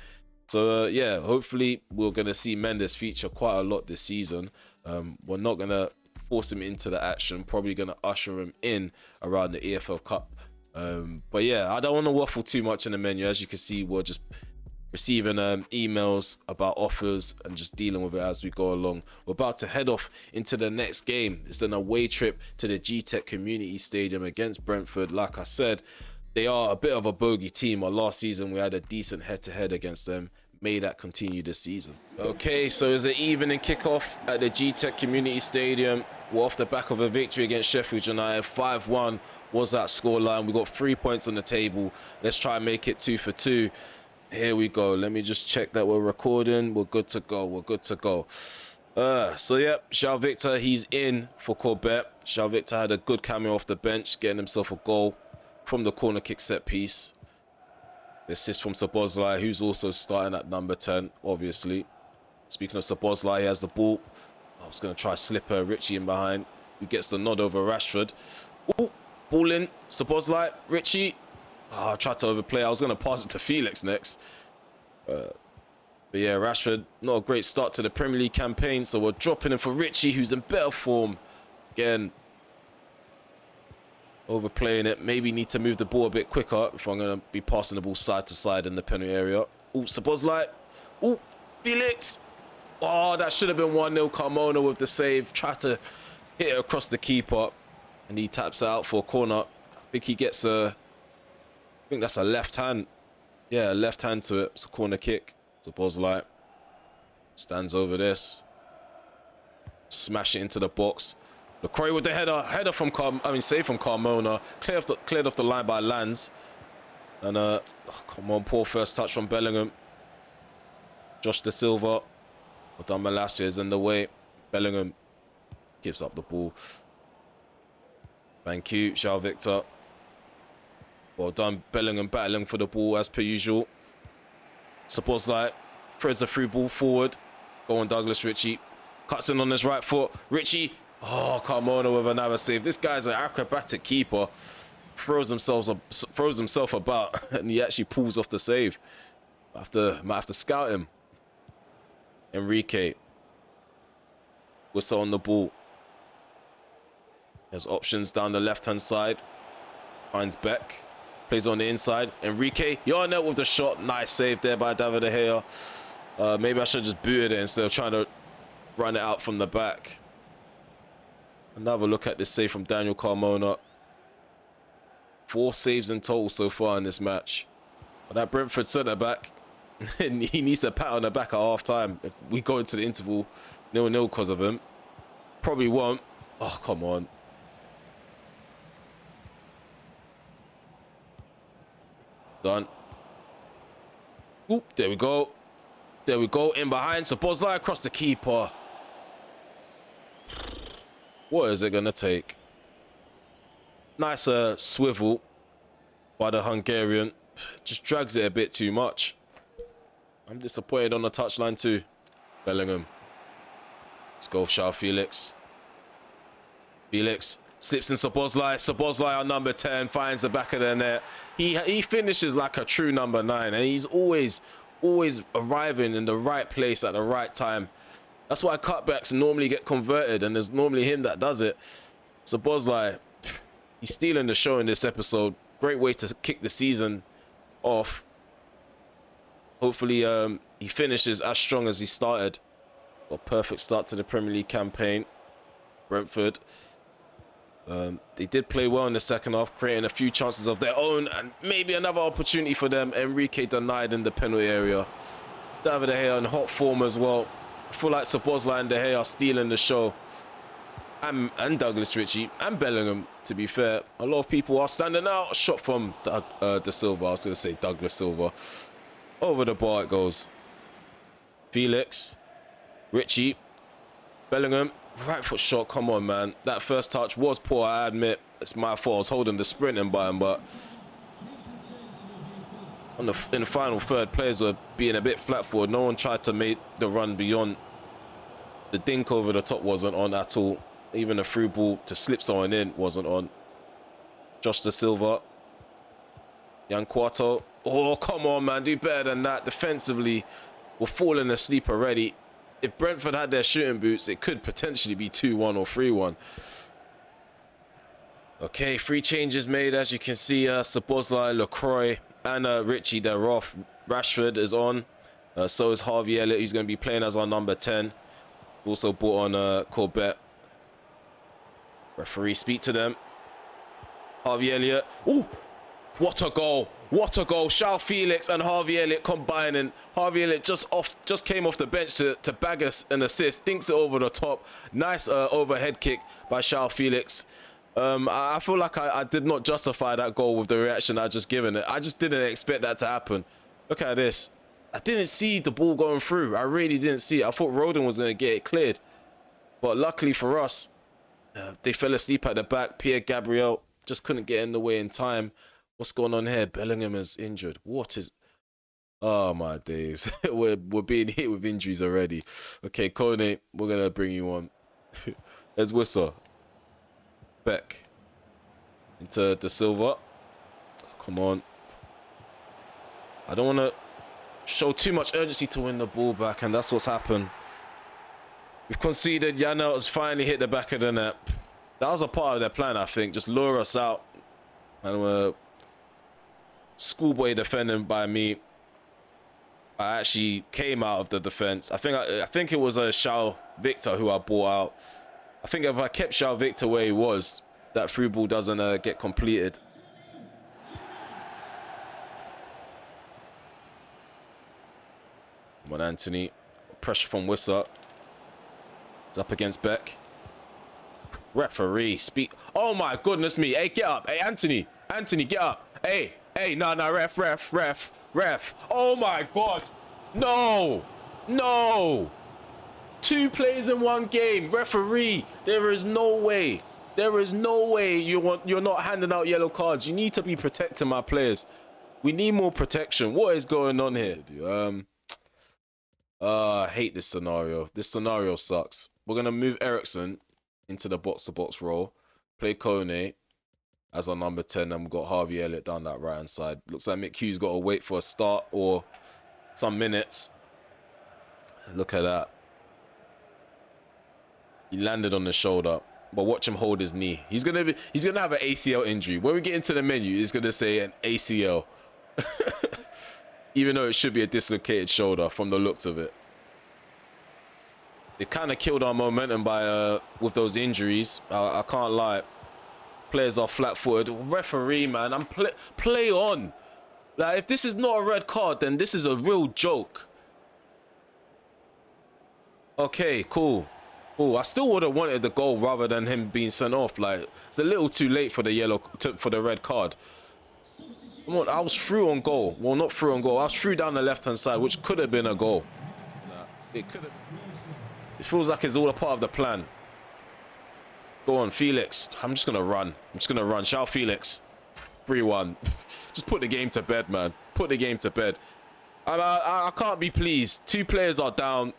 So yeah, hopefully we're gonna see Mendes feature quite a lot this season. We're not gonna force him into the action. Probably gonna usher him in around the EFL Cup. But yeah, I don't want to waffle too much in the menu. As you can see, we're just receiving emails about offers and just dealing with it as we go along. We're about to head off into the next game. It's an away trip to the G-Tech Community Stadium against Brentford. Like I said, they are a bit of a bogey team. Last season we had a decent head-to-head against them. May that continue this season. Okay, so it's an evening kickoff at the G-Tech Community Stadium. We're off the back of a victory against Sheffield United. 5-1 was that scoreline. We got 3 points on the table. Let's try and make it 2 for 2. Here we go. Let me just check that we're recording. We're good to go. We're good to go. So yep, João Victor, he's in for Corbett. João Victor had a good cameo off the bench, getting himself a goal from the corner kick set piece. The assist from Szoboszlai, who's also starting at number 10, obviously. Speaking of Szoboszlai, he has the ball. I was going to try slip Richie in behind, who gets the nod over Rashford. Ooh, ball in, Szoboszlai, Richie. I tried to overplay. I was going to pass it to Felix next. But yeah, Rashford, not a great start to the Premier League campaign, so we're dropping him for Richie, who's in better form. Again, overplaying it. Maybe need to move the ball a bit quicker if I'm going to be passing the ball side to side in the penalty area. Ooh, Szoboszlai. Ooh, Felix. Oh, that should have been 1-0. Carmona with the save. Tried to hit it across the keeper. And he taps out for a corner. I think he gets a... I think that's a left hand. Yeah, left hand to it. It's a corner kick. Szoboszlai stands over this. Smash it into the box. LaCroix with the header from save from Carmona. Cleared off the line by Lands. And come on, poor first touch from Bellingham. Josh Da Silva. Don Malacia is in the way. Bellingham gives up the ball. Thank you, João Victor. Well done, Bellingham battling for the ball as per usual. Szoboszlai threads a through ball forward. Go on, Douglas Ritchie. Cuts in on his right foot. Ritchie. Oh, Carmona with another save. This guy's an acrobatic keeper. Throws himself about, and he actually pulls off the save. Might have to scout him. Enrique. Whistle on the ball. There's options down the left-hand side. Finds Beck. Plays on the inside. Enrique. You're on net with the shot. Nice save there by David De Gea. Maybe I should have just booted it instead of trying to run it out from the back. Another look at this save from Daniel Carmona. 4 saves in total so far in this match. But that Brentford centre-back, he needs a pat on the back at half-time. If we go into the interval 0-0 because of him. Probably won't. Oh, come on. Done. Oop, there we go. There we go. In behind. Szoboszlai across the keeper. What is it going to take? Nice swivel by the Hungarian. Just drags it a bit too much. I'm disappointed on the touchline too. Bellingham. Let's go, João Felix. Felix slips in Szoboszlai. Szoboszlai on number 10 finds the back of the net. He finishes like a true number 9, and he's always arriving in the right place at the right time. That's why cutbacks normally get converted, and there's normally him that does it. Szoboszlai, he's stealing the show in this episode. Great way to kick the season off. Hopefully he finishes as strong as he started. Got a perfect start to the Premier League campaign. Brentford. They did play well in the second half, creating a few chances of their own, and maybe another opportunity for them. Enrique denied in the penalty area. David De Gea in hot form as well. I feel like Szoboszlai and De Gea are stealing the show. And Douglas Ritchie and Bellingham, to be fair. A lot of people are standing out. Shot from Da Silva. I was going to say Douglas Silva. Over the bar it goes. Felix. Ritchie. Bellingham. Right foot shot. Come on, man. That first touch was poor, I admit. It's my fault. I was holding the sprinting by him, but in the final third, players were being a bit flat forward. No one tried to make the run beyond. The dink over the top wasn't on at all. Even a through ball to slip someone in wasn't on. Josh Da Silva. Jan Quarto. Oh, come on, man. Do better than that. Defensively, we're falling asleep already. If Brentford had their shooting boots, it could potentially be 2-1 or 3-1. Okay, 3 changes made. As you can see, Szoboszlai, LaCroix, and Ritchie, they're off. Rashford is on. So is Harvey Elliott, who's going to be playing as our number 10. Also brought on Corbett. Referee, speak to them. Harvey Elliott. Ooh, what a goal. What a goal. João Felix and Harvey Elliott combining. Harvey Elliott just came off the bench to bag us an assist. Thinks it over the top. Nice overhead kick by João Felix. I feel like I did not justify that goal with the reaction I just given it. I just didn't expect that to happen. Look at this. I didn't see the ball going through. I really didn't see it. I thought Roden was going to get it cleared. But luckily for us, they fell asleep at the back. Pierre Gabriel just couldn't get in the way in time. What's going on here? Bellingham is injured. What is... Oh, my days. we're being hit with injuries already. Okay, Kone, we're going to bring you on. There's Whistle. Beck. Into Da Silva. Come on. I don't want to show too much urgency to win the ball back, and that's what's happened. We've conceded. Janelt has finally hit the back of the net. That was a part of their plan, I think. Just lure us out. And schoolboy defending by me. I actually came out of the defense. I think it was João Victor who I brought out. I think if I kept João Victor where he was, that through ball doesn't get completed. Come on, Anthony. Pressure from Wissa. It's up against Beck. Referee, speak. Oh my goodness me. Hey, get up. Hey, Anthony. Anthony, get up. Hey, no, ref. Oh my God. No. No. 2 plays in 1 game. Referee, there is no way. There is no way you're not handing out yellow cards. You need to be protecting my players. We need more protection. What is going on here? I hate this scenario. This scenario sucks. We're going to move Eriksson into the box-to-box role. Play Kone as our number 10. And we've got Harvey Elliott down that right-hand side. Looks like Mick Hughes got to wait for a start or some minutes. Look at that. He landed on the shoulder. But watch him hold his knee. He's gonna have an ACL injury. When we get into the menu, it's gonna say an ACL. Even though it should be a dislocated shoulder from the looks of it. They kind of killed our momentum by with those injuries. I can't lie. Players are flat-footed. Referee, man, play on. Like, if this is not a red card, then this is a real joke. Okay, cool. Oh, I still would have wanted the goal rather than him being sent off. Like, it's a little too late for the for the red card. Come on, I was through on goal. Well, not through on goal. I was through down the left-hand side, which could have been a goal. It could have. It feels like it's all a part of the plan. Go on, Felix. I'm just gonna run. Shout Felix. 3-1. Just put the game to bed, man. Put the game to bed. I can't be pleased. 2 players are down.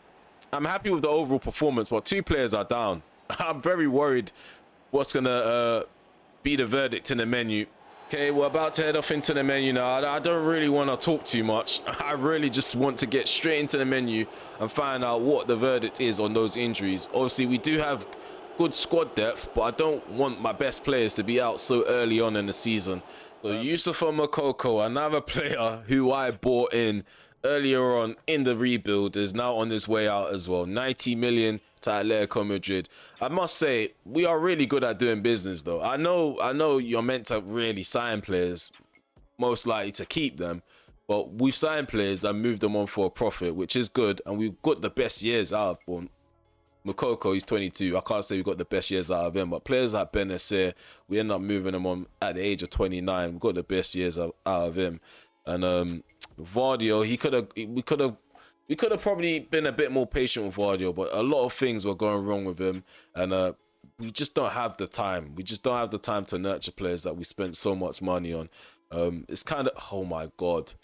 I'm happy with the overall performance, but 2 players are down. I'm very worried what's going to be the verdict in the menu. Okay, we're about to head off into the menu now. I don't really want to talk too much. I really just want to get straight into the menu and find out what the verdict is on those injuries. Obviously, we do have good squad depth, but I don't want my best players to be out so early on in the season. So Yusufa Moukoko, another player who I bought in earlier on in the rebuild, is now on his way out as well. 90 million to Atletico Madrid. I must say, we are really good at doing business though. I know you're meant to really sign players, most likely to keep them, but we've signed players and moved them on for a profit, which is good, and we've got the best years out of them. Moukoko, he's 22. I can't say we got the best years out of him, but players like Benacer, we end up moving him on at the age of 29. We got the best years out of him. And Vardio, we could have probably been a bit more patient with Vardio, but a lot of things were going wrong with him, and we just don't have the time. We just don't have the time to nurture players that we spent so much money on. It's kind of, oh my god.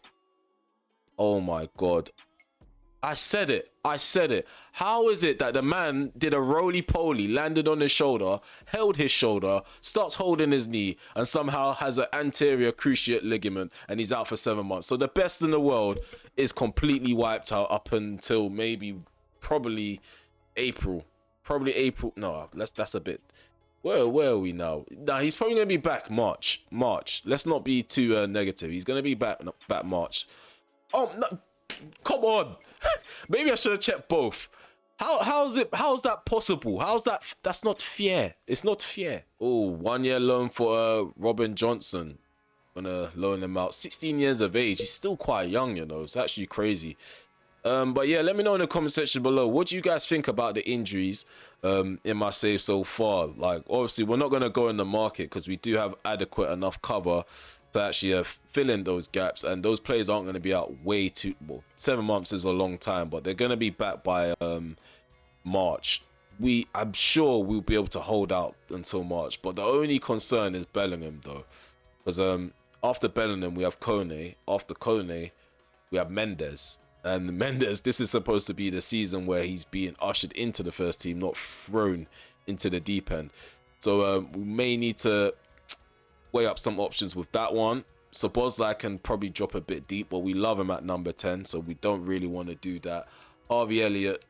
I said it. How is it that the man did a roly-poly, landed on his shoulder, held his shoulder, starts holding his knee, and somehow has an anterior cruciate ligament, and he's out for 7 months? So the best in the world is completely wiped out up until probably April. No, that's a bit. Where are we now? Nah, he's probably gonna be back March. Let's not be too negative. He's gonna be back March. Oh no. Come on. Maybe I should have checked both. How's that possible? That's not fair. It's not fair. Oh, 1 year loan for Robin Johnson. Gonna loan him out. 16 years of age. He's still quite young, you know. It's actually crazy. But yeah, let me know in the comment section below. What do you guys think about the injuries in my save so far? Like, obviously, we're not gonna go in the market because we do have adequate enough cover to actually fill in those gaps, and those players aren't going to be out way too well. 7 months is a long time, but they're going to be back by March. I'm sure we'll be able to hold out until March, but the only concern is Bellingham though, because after Bellingham we have Kone, after Kone we have Mendes, and Mendes, this is supposed to be the season where he's being ushered into the first team, not thrown into the deep end. So we may need to weigh up some options with that one. So Bosley can probably drop a bit deep, but we love him at number 10, so we don't really want to do that. Harvey Elliott,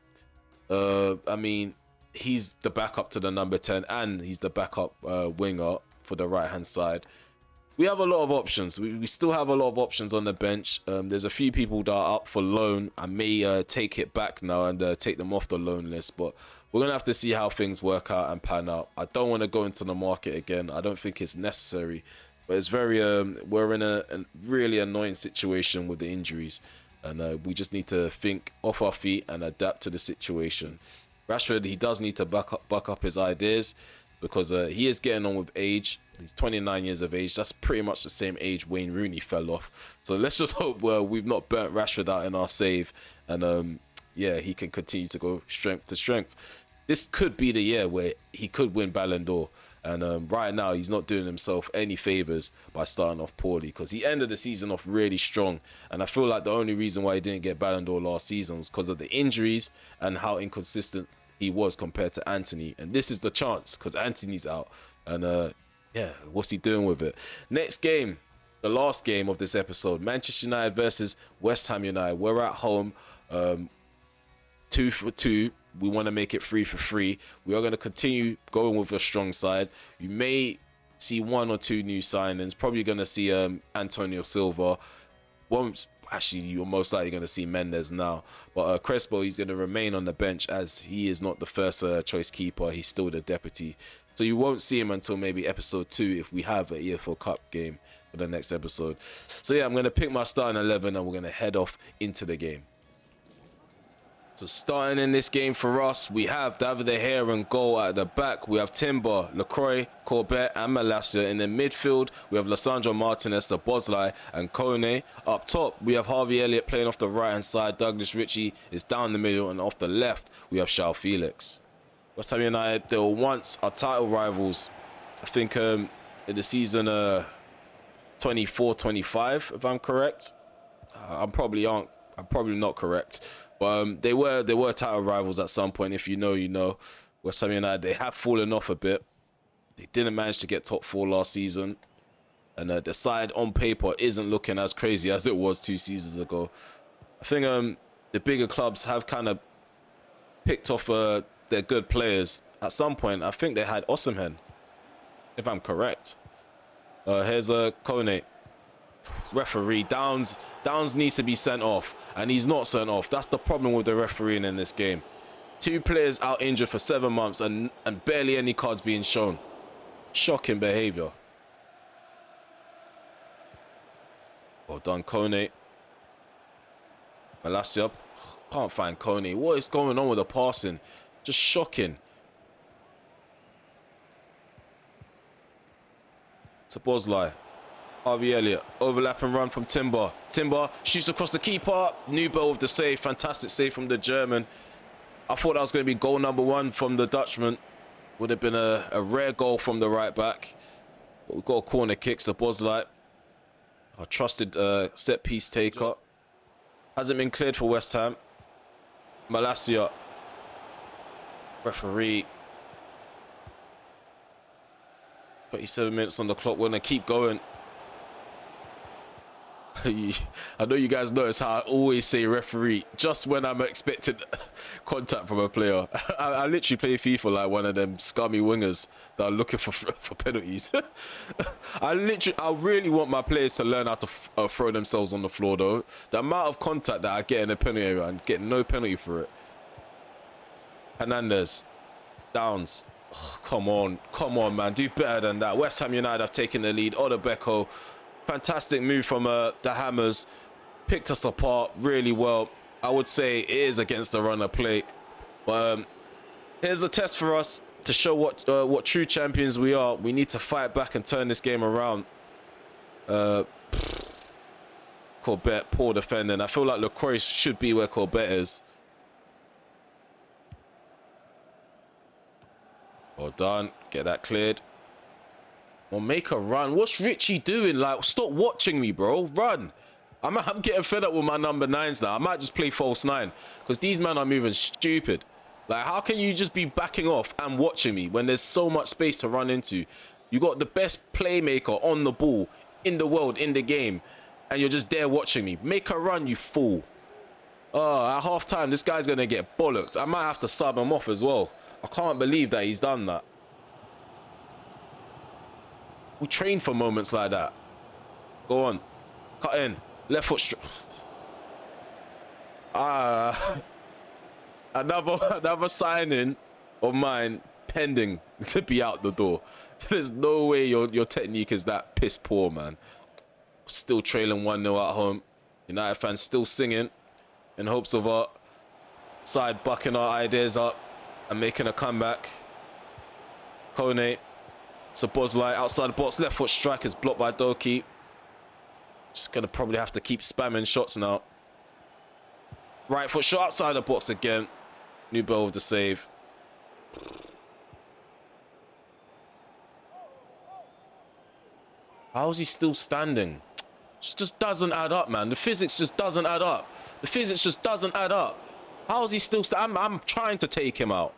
I mean, he's the backup to the number 10, and he's the backup winger for the right hand side. We have a lot of options. We still have a lot of options on the bench. There's a few people that are up for loan. I may take it back now and take them off the loan list, but We're going to have to see how things work out and pan out. I don't want to go into the market again. I don't think it's necessary. But it's very, we're in a really annoying situation with the injuries. And we just need to think off our feet and adapt to the situation. Rashford, he does need to buck up his ideas because he is getting on with age. He's 29 years of age. That's pretty much the same age Wayne Rooney fell off. So let's just hope we've not burnt Rashford out in our save. And yeah, he can continue to go strength to strength. This could be the year where he could win Ballon d'Or. And right now, he's not doing himself any favours by starting off poorly because he ended the season off really strong. And I feel like the only reason why he didn't get Ballon d'Or last season was because of the injuries and how inconsistent he was compared to Anthony. And this is the chance because Anthony's out. And yeah, what's he doing with it? Next game, the last game of this episode, Manchester United versus West Ham United. We're at home, 2-2. We want to make it 3-3. We are going to continue going with a strong side. You may see 1 or 2 new signings. Probably going to see Antonio Silva. Actually, you're most likely going to see Mendes now. But Crespo, he's going to remain on the bench as he is not the first choice keeper. He's still the deputy. So you won't see him until maybe episode 2 if we have an EFL Cup game for the next episode. So yeah, I'm going to pick my starting 11 and we're going to head off into the game. So starting in this game for us, we have David De Gea and goal at the back. We have Timber, Lacroix, Corbett and Malacia. In the midfield, we have Lissandro Martinez, Szoboszlai and Kone. Up top, we have Harvey Elliott playing off the right-hand side. Douglas Ritchie is down the middle, and off the left, we have João Felix. West Ham United, they were once our title rivals. I think in the season 24-25, if I'm correct. I'm probably not correct. But they were title rivals at some point. If you know, you know. West Ham United, they have fallen off a bit. They didn't manage to get top 4 last season. And the side on paper isn't looking as crazy as it was 2 seasons ago. I think the bigger clubs have kind of picked off their good players. At some point, I think they had Osimhen, if I'm correct. Here's Kone. Referee Downs needs to be sent off, and he's not sent off. That's the problem with the refereeing in this game. 2 players out injured for 7 months and barely any cards being shown. Shocking behavior. Well done, Kone. Malacia. Can't find Kone. What is going on with the passing? Just shocking. Szoboszlai. Harvey Elliott, overlap and run from Timber. Timber shoots across the keeper. Newbell with the save. Fantastic save from the German. I thought that was going to be goal number 1 from the Dutchman. Would have been a rare goal from the right back. But we've got a corner kick. Szoboszlai, our trusted set piece taker. Hasn't been cleared for West Ham. Malacia. Referee. 37 minutes on the clock. We're going to keep going. I know you guys notice how I always say referee just when I'm expecting contact from a player. I literally play FIFA like one of them scummy wingers that are looking for penalties. I really want my players to learn how to throw themselves on the floor though. The amount of contact that I get in the penalty area and get no penalty for it. Hernandez. Downs. Oh, come on man, do better than that. West Ham United have taken the lead. Odebeko. Fantastic move from the Hammers. Picked us apart really well. I would say it is against the runner play. But here's a test for us to show what true champions we are. We need to fight back and turn this game around. Corbett, poor defending. I feel like Lacroix should be where Corbett is. Well done. Get that cleared. Or make a run. What's Richie doing? Like, stop watching me, bro. Run. I'm getting fed up with my number 9s now. I might just play false 9 because these men are moving stupid. Like, how can you just be backing off and watching me when there's so much space to run into? You got the best playmaker on the ball in the world, in the game, and you're just there watching me. Make a run, you fool. At half time, this guy's going to get bollocked. I might have to sub him off as well. I can't believe that he's done that. We train for moments like that. Go on. Cut in. Left foot straight. Another signing of mine pending to be out the door. There's no way your technique is that piss poor, man. Still trailing 1-0 at home. United fans still singing in hopes of our side bucking our ideas up and making a comeback. Kone. Szoboszlai outside the box. Left foot strike is blocked by Doki. Just going to probably have to keep spamming shots now. Right foot shot outside the box again. Newbell with the save. How is he still standing? It just doesn't add up, man. The physics just doesn't add up. The physics just doesn't add up. How is he still standing? I'm trying to take him out.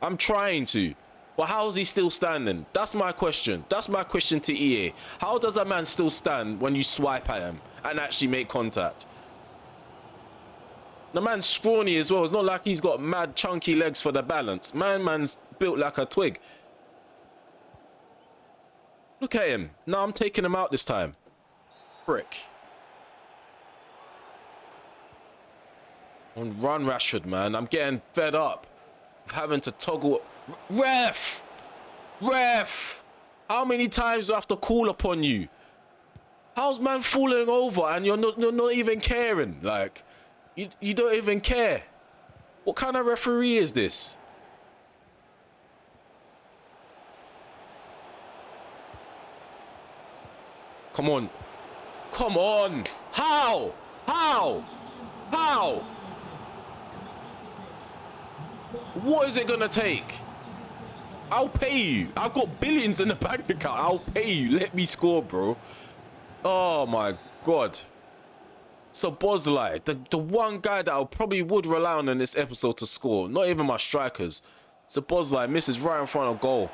I'm trying to. But how is he still standing? That's my question. That's my question to EA. How does a man still stand when you swipe at him and actually make contact? The man's scrawny as well. It's not like he's got mad chunky legs for the balance. Man's built like a twig. Look at him. No, I'm taking him out this time. Frick. On run, Rashford, man. I'm getting fed up of having to toggle. Ref! Ref! How many times do I have to call upon you? How's man falling over and you're not even caring? Like, you don't even care. What kind of referee is this? Come on. Come on. How? How? How? What is it gonna take? I'll pay you. I've got billions in the bank account. I'll pay you. Let me score, bro. Oh my God. Szoboszlai, the one guy that I probably would rely on in this episode to score. Not even my strikers. Szoboszlai misses right in front of goal.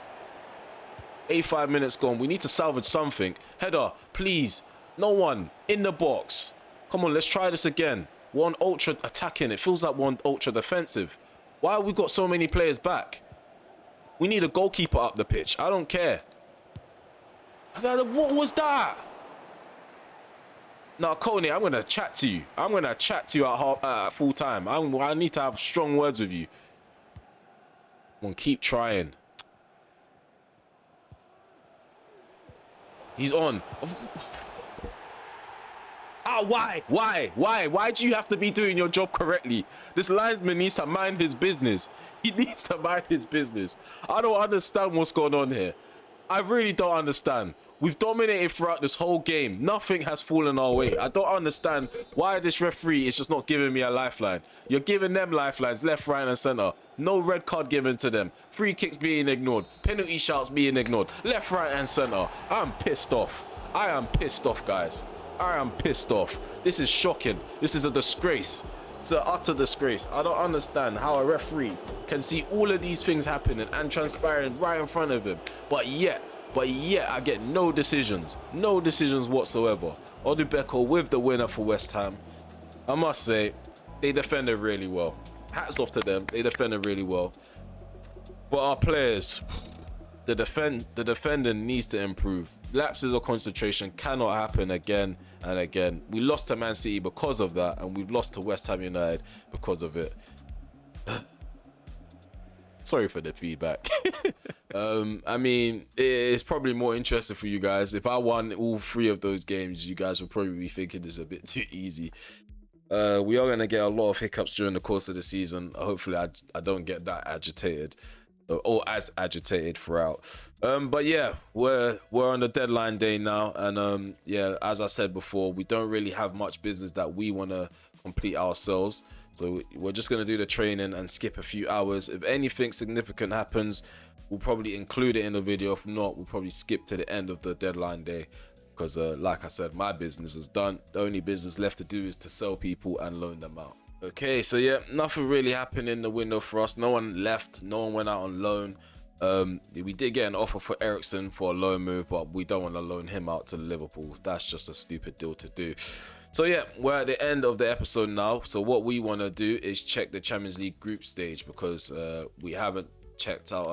85 minutes gone. We need to salvage something. Header, please. No one in the box. Come on, let's try this again. One ultra attacking. It feels like one ultra defensive. Why have we got so many players back? We need a goalkeeper up the pitch. I don't care. What was that? Now, Kone, I'm going to chat to you. I'm going to chat to you at full time. I need to have strong words with you. Come on, keep trying. He's on. Ah, why? Why do you have to be doing your job correctly? This linesman needs to mind his business. He needs to mind his business. I don't understand what's going on here. I really don't understand. We've dominated throughout this whole game. Nothing has fallen our way. I don't understand why this referee is just not giving me a lifeline. You're giving them lifelines left, right, and center. No red card given to them. Free kicks being ignored. Penalty shouts being ignored. Left, right, and center. I'm pissed off. I am pissed off, guys. I am pissed off. This is shocking. This is a disgrace. It's an utter disgrace. I don't understand how a referee can see all of these things happening and transpiring right in front of him. But yet, I get no decisions. No decisions whatsoever. Odubeko with the winner for West Ham. I must say, they defended really well. Hats off to them. They defended really well. But our players, the defending needs to improve. Lapses of concentration cannot happen again and again. We lost to Man City because of that, and we've lost to West Ham United because of it. Sorry for the feedback. I mean, it's probably more interesting for you guys. If I won all three of those games, you guys would probably be thinking this is a bit too easy. We are going to get a lot of hiccups during the course of the season. Hopefully, I don't get that agitated or as agitated throughout. But yeah, we're on the deadline day now, and yeah, as I said before, we don't really have much business that we want to complete ourselves. So we're just going to do the training and skip a few hours. If anything significant happens, we'll probably include it in the video. If not, we'll probably skip to the end of the deadline day. Because like I said, my business is done. The only business left to do is to sell people and loan them out. Okay, so yeah, nothing really happened in the window for us. No one left. No one went out on loan. We did get an offer for Eriksen for a loan move, but we don't want to loan him out to Liverpool. That's just a stupid deal to do. So yeah, we're at the end of the episode now. So what we want to do is check the Champions League group stage, because we haven't checked out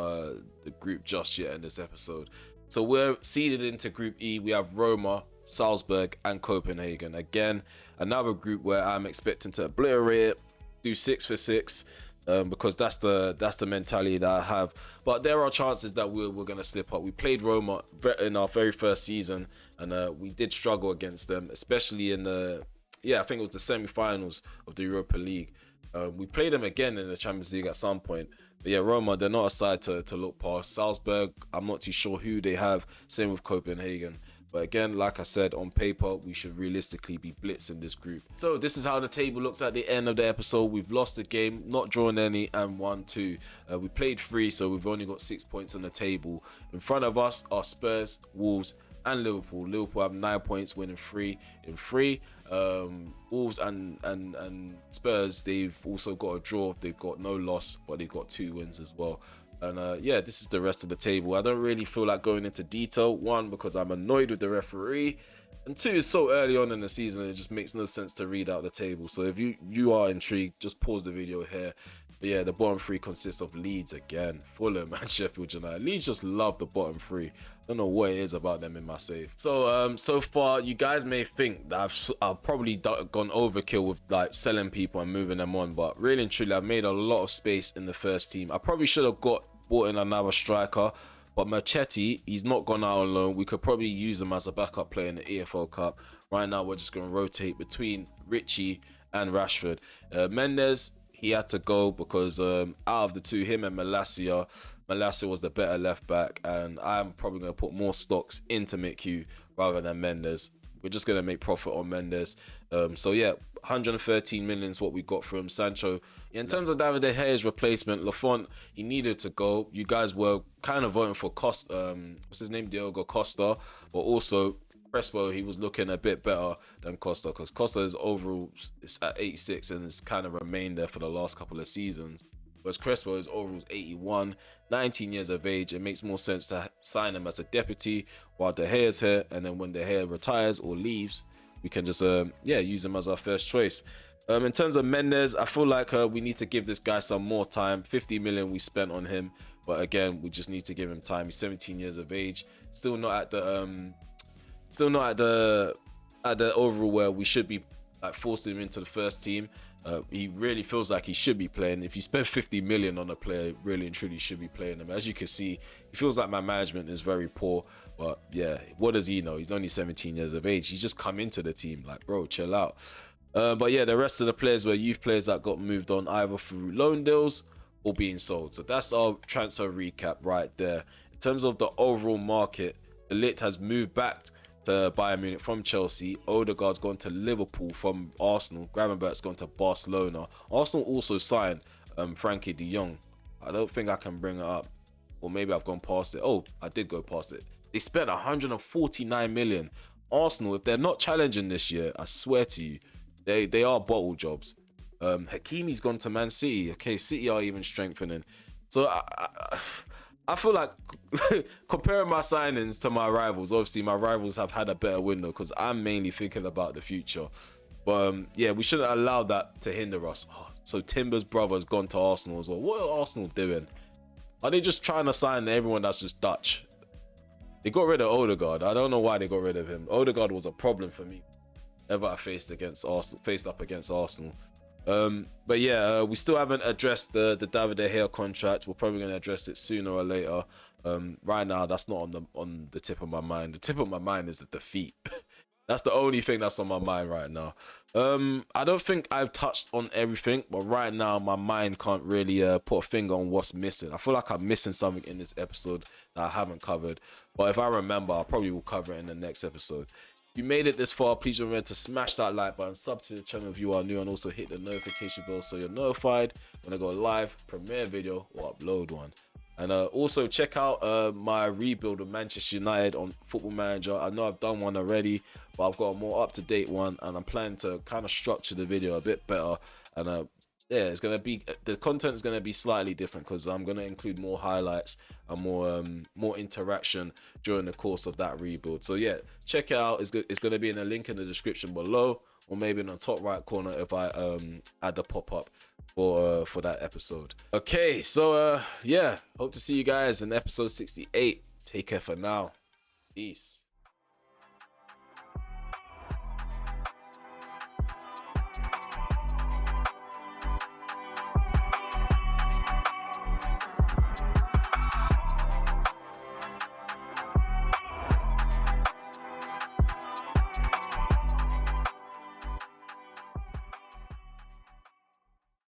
the group just yet in this episode. So we're seeded into Group E. We have Roma, Salzburg, and Copenhagen. Again, another group where I'm expecting to obliterate it, do 6 for 6. because that's the mentality that I have. But there are chances that we're going to slip up. We played Roma in our very first season, and we did struggle against them, especially in I think it was the semi-finals of the Europa League. We played them again in the Champions League at some point. But yeah, Roma, they're not a side to look past. Salzburg, I'm not too sure who they have. Same with Copenhagen. But again, like I said, on paper, we should realistically be blitzing this group. So this is how the table looks at the end of the episode. We've lost a game, not drawn any, and won 2. We played 3, so we've only got 6 points on the table. In front of us are Spurs, Wolves, and Liverpool. Liverpool have 9 points, winning 3 in 3. Wolves and Spurs, they've also got a draw. They've got no loss, but they've got 2 wins as well. And this is the rest of the table. I don't really feel like going into detail. 1, because I'm annoyed with the referee. And 2, it's so early on in the season, it just makes no sense to read out the table. So if you are intrigued, just pause the video here. But yeah, the bottom 3 consists of Leeds again, Fulham and Sheffield United. Leeds just love the bottom 3. I don't know what it is about them in my save. So so far, you guys may think that I've probably gone overkill with like selling people and moving them on, but really and truly, I've made a lot of space in the first team. I probably should have bought in another striker, but Marchetti, he's not gone out on loan. We could probably use him as a backup player in the EFL Cup. Right now, we're just going to rotate between Richie and Rashford. Mendes, he had to go because out of the 2, him and Malacia was the better left back, and I'm probably going to put more stocks into McHugh rather than Mendes. We're just going to make profit on Mendes. So yeah, 113 million is what we got from Sancho. Yeah, in terms of David De Gea's replacement, Lafont, he needed to go. You guys were kind of voting for Costa, what's his name, Diogo Costa, but also Crespo, he was looking a bit better than Costa, because Costa's overall is at 86 and it's kind of remained there for the last couple of seasons. Whereas Crespo is overall 81, 19 years of age. It makes more sense to sign him as a deputy while De Gea's here, and then when De Gea retires or leaves, we can just use him as our first choice. In terms of Mendes, I feel like we need to give this guy some more time. 50 million we spent on him, but again, we just need to give him time. He's 17 years of age, still not at the overall where we should be like forcing him into the first team. He really feels like he should be playing. If you spend 50 million on a player, really and truly should be playing him. As you can see, he feels like my management is very poor. But yeah, what does he know? He's only 17 years of age. He's just come into the team. Like, bro, chill out. But yeah, the rest of the players were youth players that got moved on either through loan deals or being sold. So that's our transfer recap right there. In terms of the overall market, De Ligt has moved back to Bayern Munich from Chelsea. Odegaard's gone to Liverpool from Arsenal. Gravenberch's gone to Barcelona. Arsenal also signed Frankie de Jong. I don't think I can bring it up, or maybe I've gone past it. Oh, I did go past it. They spent 149 million. Arsenal, if they're not challenging this year, I swear to you, they are bottle jobs. Hakimi's gone to Man City. Okay, City are even strengthening. So I feel like comparing my signings to my rivals, obviously my rivals have had a better window because I'm mainly thinking about the future. But yeah, we shouldn't allow that to hinder us. Oh, so Timber's brother's gone to Arsenal as well. What are Arsenal doing? Are they just trying to sign everyone that's just Dutch? They got rid of Odegaard. I don't know why they got rid of him. Odegaard was a problem for me ever I faced up against Arsenal. But yeah, we still haven't addressed the David De Gea contract. We're probably going to address it sooner or later. Right now, that's not on the tip of my mind. The tip of my mind is the defeat. That's the only thing that's on my mind right now. I don't think I've touched on everything, but right now my mind can't really put a finger on what's missing. I feel like I'm missing something in this episode that I haven't covered. But if I remember, I probably will cover it in the next episode. If you made it this far, please remember to smash that like button, sub to the channel if you are new, and also hit the notification bell so you're notified when I go live, premiere video, or upload one. And also check out my rebuild of Manchester United on Football Manager. I know I've done one already, but I've got a more up-to-date one, and I'm planning to kind of structure the video a bit better. And yeah, it's gonna be, the content is gonna be slightly different because I'm gonna include more highlights and more interaction during the course of that rebuild. So yeah, check it out. It's gonna be in a link in the description below, or maybe in the top right corner if I add the pop-up for that episode. Okay, so yeah, hope to see you guys in episode 68. Take care for now. Peace.